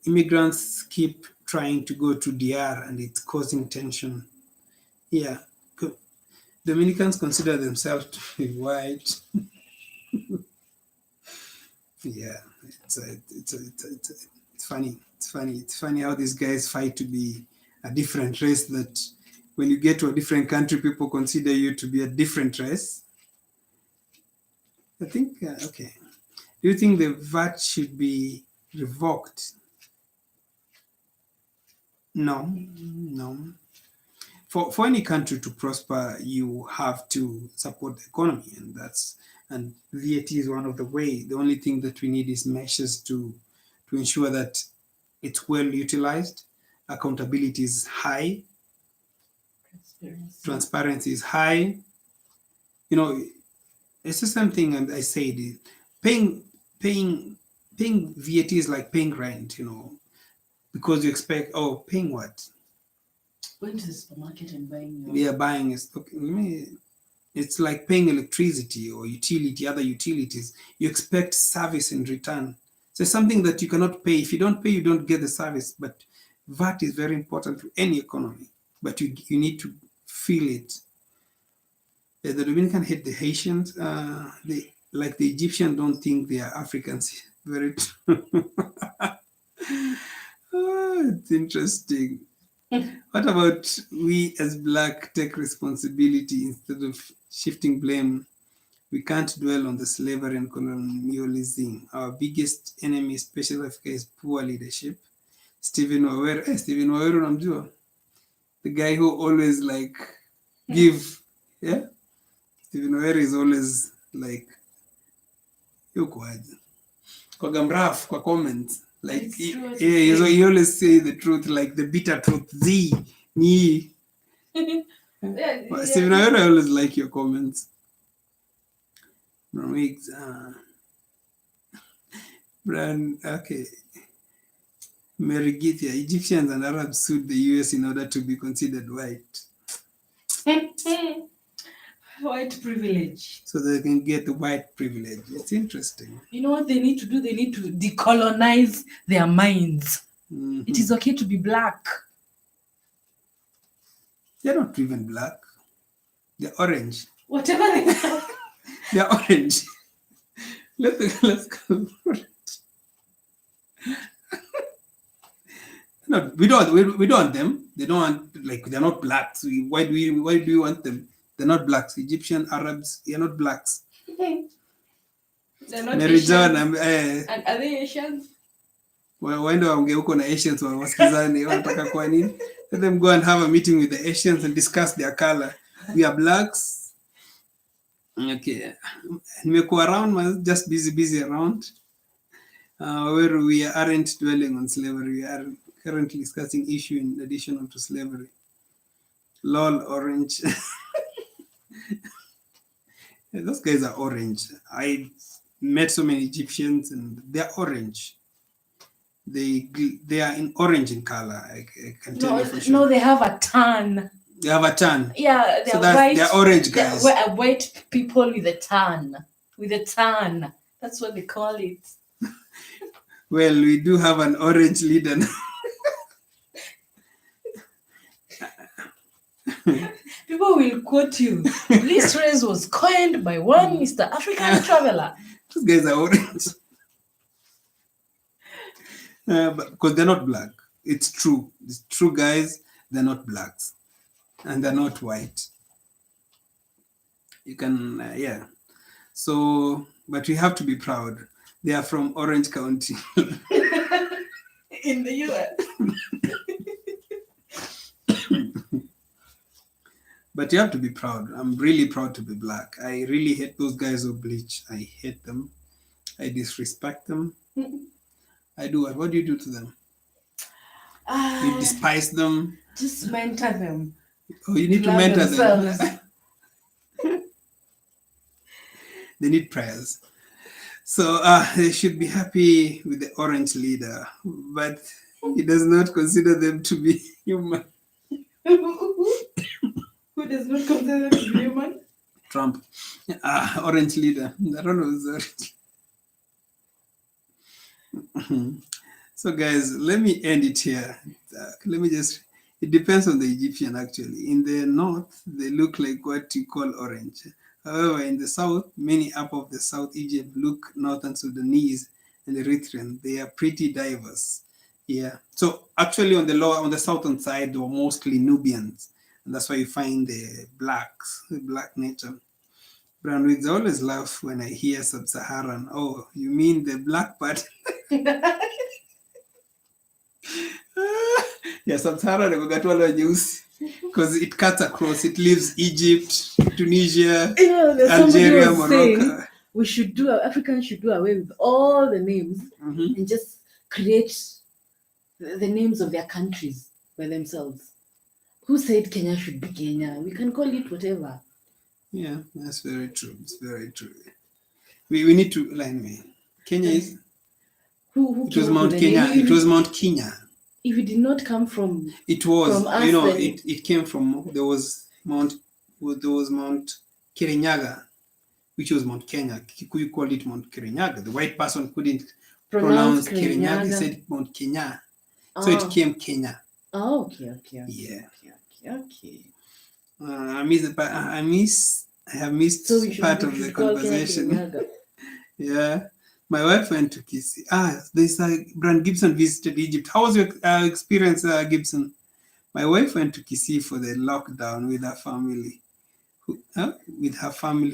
Immigrants keep trying to go to DR and it's causing tension. Yeah. Dominicans consider themselves to be white. Yeah, it's funny. It's funny. It's funny how these guys fight to be a different race. That when you get to a different country, people consider you to be a different race. I think okay. Do you think the VAT should be revoked? No, no. For any country to prosper, you have to support the economy, and VAT is one of the way. The only thing that we need is measures to ensure that it's well utilized, accountability is high, transparency is high. You know, it's the same thing, and I said it. Paying paying paying VAT is like paying rent. Because you expect paying what? Going to the supermarket and buying your. Yeah, buying is okay. It's like paying electricity or other utilities. You expect service in return. So something that you cannot pay. If you don't pay, you don't get the service. But VAT is very important to any economy. But you need to feel it. The Dominican hate the Haitians. They like the Egyptians don't think they are Africans. Very true. It's interesting. What about we as black take responsibility instead of shifting blame? We can't dwell on the slavery and colonialism. Our biggest enemy, especially Africa, is poor leadership. Stephen Waweru namjua? The guy who always give, yeah? Stephen Waweru is always like yuko aje kwa gamraf kwa comments like It's true what yeah you so say. he always say the truth, like the bitter truth. Z ni Yeah, Steven, I always like your comments. Wigs, brand okay. Mary Githia, Egyptians and Arabs sued the US in order to be considered white. White privilege. So they can get the white privilege. It's interesting. You know what they need to do? They need to decolonize their minds. Mhm. It is okay to be black. They're not even black. They're orange. Whatever they are. They're orange. Let's go. No, we don't want them. They don't want, like, they're not blacks. Why do you want them? They're not blacks. Egyptian Arabs, they're not blacks. They're not Merijan, Asians. And are they Asians? waende waongee huko na Asians wasikizane wanataka kwa nini. Let them go and have a meeting with the Asians and discuss their color. We are blacks. Okay. Nimekuwa around, just busy around. Where we aren't dwelling on slavery. We are currently discussing issue in addition to slavery. Lol, orange. Those guys are orange. I met so many Egyptians and they're orange. They are in orange in color. I can tell you for sure. No, they have a tan. They have a tan. Yeah, so white. They're orange guys. They're white people with a tan. With a tan. That's what they call it. Well, we do have an orange leader now. People will quote you. This phrase was coined by one Mr. African traveler. These guys are orange. But because they're not black. It's true. It's true, guys. They're not blacks. And they're not white. You can, yeah. So, but we have to be proud. They are from Orange County. In the US. But you have to be proud. I'm really proud to be black. I really hate those guys who bleach. I hate them. I disrespect them. I do. What do you do to them? You despise them. Just mentor them. Oh, you need to mentor them. They need prayers. So they should be happy with the orange leader, but he does not consider them to be human. Who does not consider them to be human? Trump. Orange leader. I don't know who's orange. So guys, let me end it here. It depends on the Egyptian actually. In the north, they look like what you call orange. However, in the south, many up of the South Egypt look northern Sudanese and Eritrean. They are pretty diverse. Yeah. So actually on the southern side, they were mostly Nubians. And that's why you find the blacks, the black nature. Brownwigs, I always laugh when I hear sub-Saharan. Oh, you mean the black part? Yeah, sub-Saharan because it cuts across. It leaves Egypt, Tunisia, Algeria, Morocco. Africans should do away with all the names and just create the names of their countries by themselves. Who said Kenya should be Kenya? We can call it whatever. Yeah, that's very true. It's very true. We need to anyway. Kenya is it was Mount Kenya. It was Mount Kenya. If it did not come from it was from us, it came from there was Mount Kirinyaga, which was Mount Kenya. Kikuyu called it Mount Kirinyaga. The white person couldn't pronounce Kirinyaga. He said Mount Kenya. So it came Kenya. Oh, okay. Yeah. Okay. I have missed part of the conversation. Yeah. My wife went to Kisii. There's Brand Gibson visited Egypt. How was your experience, Gibson? My wife went to Kisii for the lockdown with her family.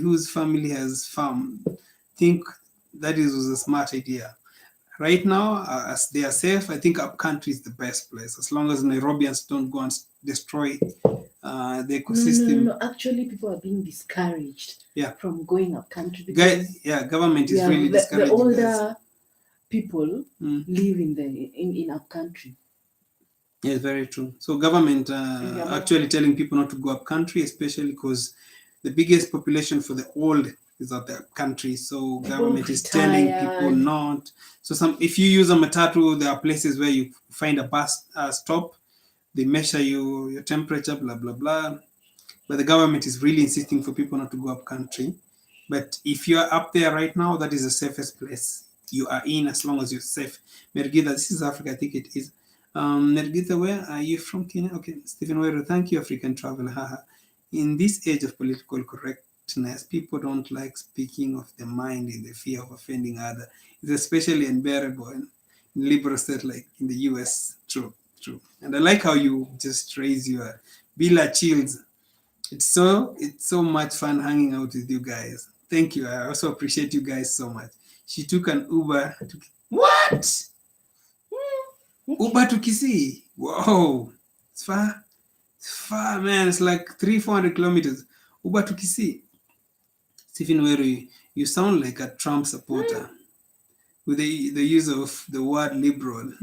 Whose family has farm. I think that was a smart idea. Right now, as they are safe, I think upcountry is the best place. As long as Nairobians don't go and destroy the No, no, no, ecosystem. no. Actually, people are being discouraged Yeah, from going up country because yeah, government is yeah, really the discouraging guys. older people Mm. live in our country. Yes, very true. So government Yeah, actually telling people not to go up country, especially because the biggest population for the old is out the country. So people government is telling people retired. not. So some, if you use a matatu, there are places where you find a bus stop. They measure you your temperature, blah blah blah. But the government is really insisting for people not to go up country. But if you are up there right now, that is the safest place you are in as long as you're safe. Mergida, this is Africa, I think it is. Mergida, where are you from? Kenya? Okay, Stephen Weru, thank you, African traveler. Haha. In this age of political correctness, people don't like speaking of the mind in the fear of offending others. It's especially unbearable in liberal state like in the US. True, true. And I like how you just raise your Bila chills. It's so much fun hanging out with you guys. Thank you. I also appreciate you guys so much. She took an Uber. What? Uber to Kisii? Whoa. It's far. It's far, man. It's like 300-400 kilometers. Uber to Kisii. Stephen Weru, you sound like a Trump supporter with the use of the word liberal.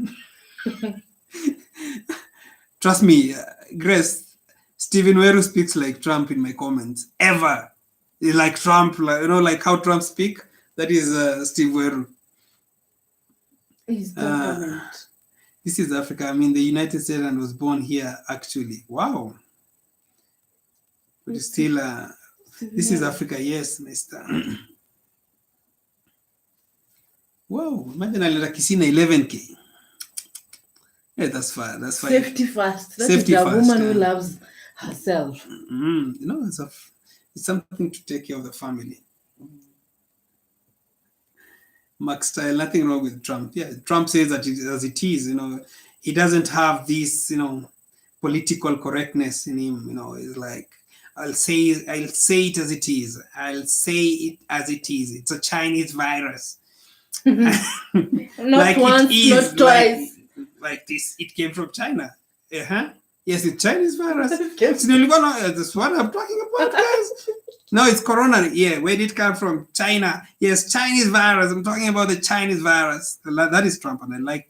Trust me, Grace, Stephen Weru speaks like Trump in my comments. Ever. Like Trump, like, like how Trump speak. That is Steve Weru. His Uh, temperament. this is Africa. I mean, the United States and was born here, actually. Wow. But it's still, this is Africa. Yes, mister. Wow. Imagine alienda Kisii na 11K. Yeah, that's fine. That's fine. Safety first. That Safety is a first, woman yeah. who loves herself. It's something to take care of the family. Max style, nothing wrong with Trump. Yeah, Trump says that as it is. He doesn't have this, political correctness in him. It's like I'll say it as it is. I'll say it as it is. It's a Chinese virus. Not Like once, it is, not twice. like this. It came from China. Uh-huh. Yes, it's Chinese virus. Okay. That's what I'm talking about, guys. No, it's corona. Yeah, where did it come from? China. Yes, Chinese virus. I'm talking about the Chinese virus. That is Trump, and I like.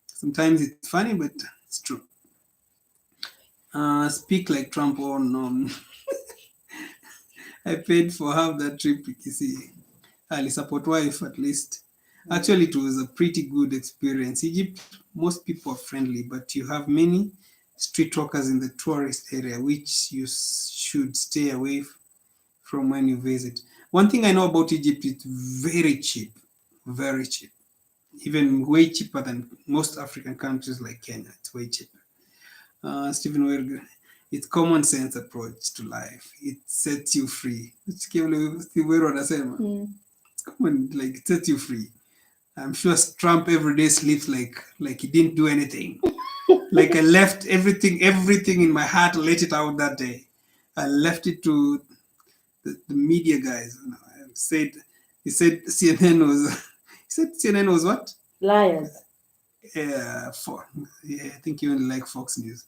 Sometimes it's funny, but it's true. Speak like Trump or no. I paid for half that trip. You see, I'll support wife at least. Actually, it was a pretty good experience. Egypt, most people are friendly, but you have many street walkers in the tourist area, which you should stay away from when you visit. One thing I know about Egypt, it's very cheap, very cheap, even way cheaper than most African countries like Kenya. It's way cheaper. Stephen Werger, it's common sense approach to life. It sets you free. Steve Werger anasema, it's common, like it sets you free. I'm sure Trump every day sleeps like he didn't do anything. Like I left everything in my heart, let it out that day. I left it to the media guys. He said CNN was. He said CNN was what? Liars. Yeah, I think you only like Fox News.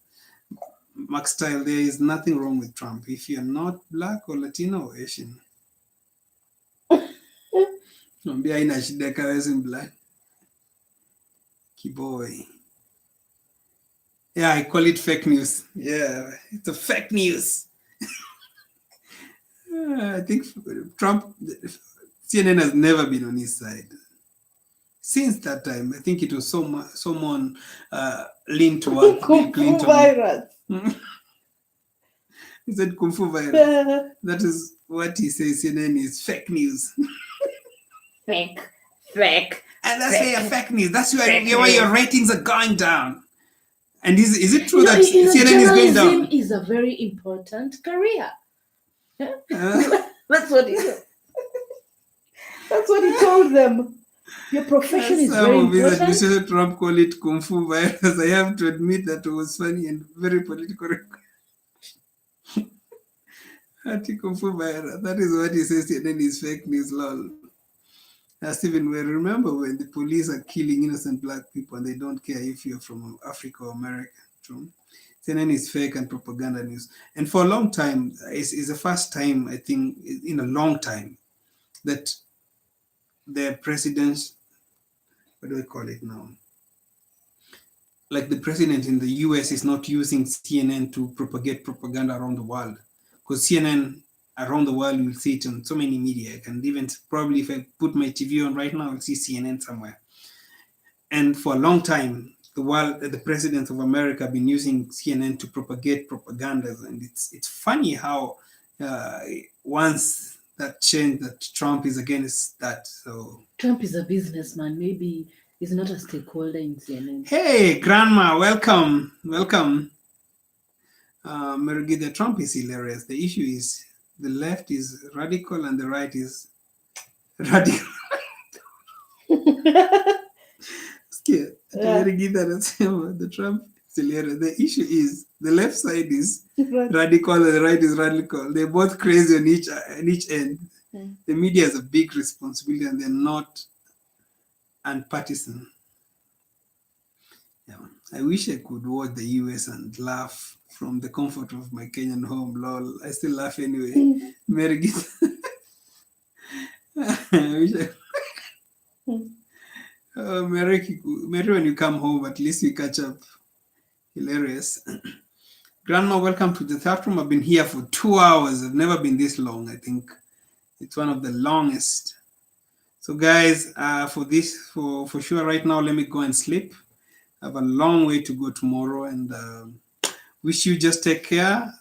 Max Style, there is nothing wrong with Trump if you're not black or Latino or Asian. Mwambie haina shida kama wewe black. Kiboy. Yeah, I call it fake news. Yeah, it's a fake news. I think Trump, CNN has never been on his side. Since that time, I think it was someone leaned towards Bill Clinton. Virus. He said Kung Fu virus. That is what he says. CNN is fake news. Fake. And that's why you're fake news. That's why your ratings are going down. And is it true that CNN is going down? Journalism is a very important career. That's what he said. That's what he told them. Your profession is very important. That Mr. Trump called it Kung Fu virus. I have to admit that it was funny and very political. Kung Fu virus. That is what he says, and then it's fake news, lol. Stephen, we remember when the police are killing innocent black people and they don't care if you're from Africa or America. True. CNN is fake and propaganda news. And for a long time, it's the first time, I think, in a long time, that the presidents, what do I call it now? Like the president in the US is not using CNN to propagate propaganda around the world. Because CNN around the world, you'll see it on so many media. I can even probably, if I put my TV on right now, I'll see CNN somewhere. And for a long time, the presidents of America have been using CNN to propagate propagandas. And it's funny how uh, once that changed, that Trump is against that. So Trump is a businessman. Maybe he's not a stakeholder in CNN. hey, grandma, welcome. Merigida, Trump is hilarious. The issue is the left is radical and the right is radical. Scared. Yeah. The Trump is hilarious. The issue is the left side is radical and the right is radical. They're both crazy on each end. Mm. The media has a big responsibility and they're not unpartisan. Yeah. I wish I could watch the US and laugh from the comfort of my Kenyan home. Lol. I still laugh anyway. Mary, I wish I. Mary, when you come home, at least we catch up. Hilarious. Grandma, welcome to the third room. I've been here for 2 hours. I've never been this long. I think it's one of the longest. So, guys, for sure, right now, let me go and sleep. I have a long way to go tomorrow, and wish you just take care.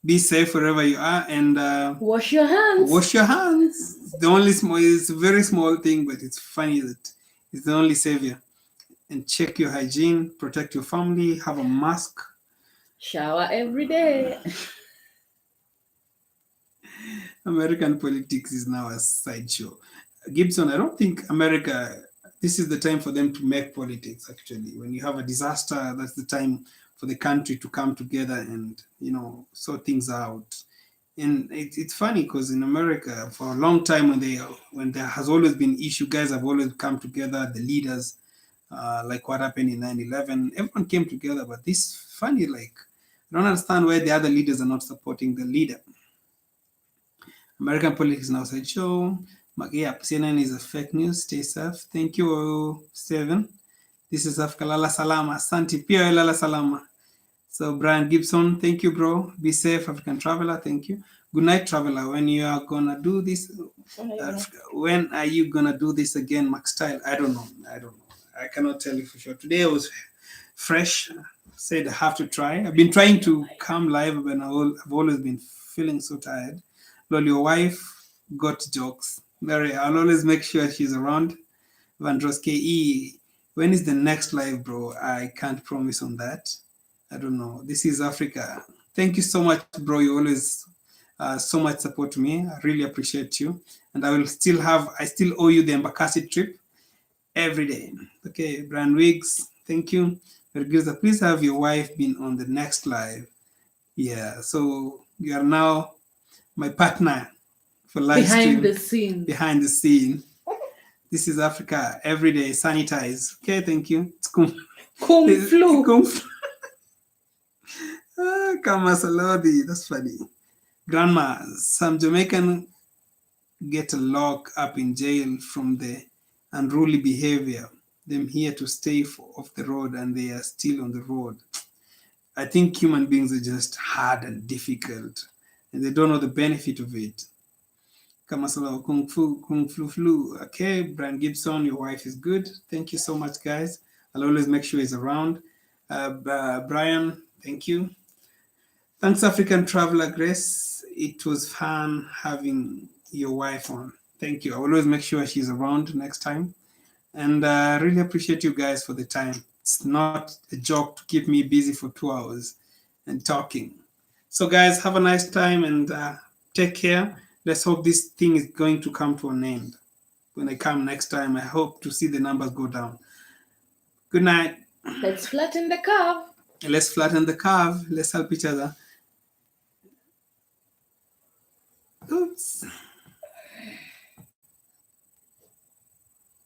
Be safe wherever you are, and Wash your hands. wash your hands. It's a very small thing, but it's funny that it's the only savior. And check your hygiene, protect your family, have a mask. Shower every day. American politics is now a sideshow. Gibson, I don't think America, this is the time for them to make politics, actually. When you have a disaster, that's the time for the country to come together and, sort things out. And it's funny because in America, for a long time, when there has always been issue, guys have always come together, the leaders, like what happened in 9/11, everyone came together. But this funny, like, I don't understand why the other leaders are not supporting the leader. American politics now said, show. Yeah, CNN is a fake news. Stay safe. Thank you, Steven. This is Afrika. Lala Salama. Santi Pia Lala Salama. So, Brian Gibson, thank you, bro. Be safe, African traveler. Thank you. Good night, traveler. When you are going to do this, when are you going to do this again, Max Style? I don't know. I cannot tell you for sure. Today I was fresh. Said I have to try. I've been trying to come live, but I've always been feeling so tired. Lol, your wife got jokes. Mary, I'll always make sure she's around. Vandroske E, when is the next live, bro? I can't promise on that. I don't know. This is Africa. Thank you so much, bro. You always so much support to me. I really appreciate you. And I still owe you the Embakasi trip every day. Okay, Brian Wiggs, thank you. Vergilza, please have your wife been on the next live. Yeah, so you are now my partner for live stream. Behind the scene. This is Africa every day. Sanitize. Okay, thank you. It's Kung Flu. Kama Salodi. That's funny. Grandma, some Jamaican get a lock up in jail from the unruly behavior. Them here to stay off the road and they are still on the road. I think human beings are just hard and difficult and they don't know the benefit of it. Kamasala Kung Flu. Okay, Brian Gibson, your wife is good. Thank you so much, guys. I'll always make sure he's around. Brian, thank you. Thanks, African Traveler Grace. It was fun having your wife on. Thank you. I will always make sure she's around next time. And I really appreciate you guys for the time. It's not a joke to keep me busy for 2 hours and talking. So, guys, have a nice time and take care. Let's hope this thing is going to come to an end. When I come next time, I hope to see the numbers go down. Good night. Let's flatten the curve. Let's flatten the curve. Let's help each other. Oops.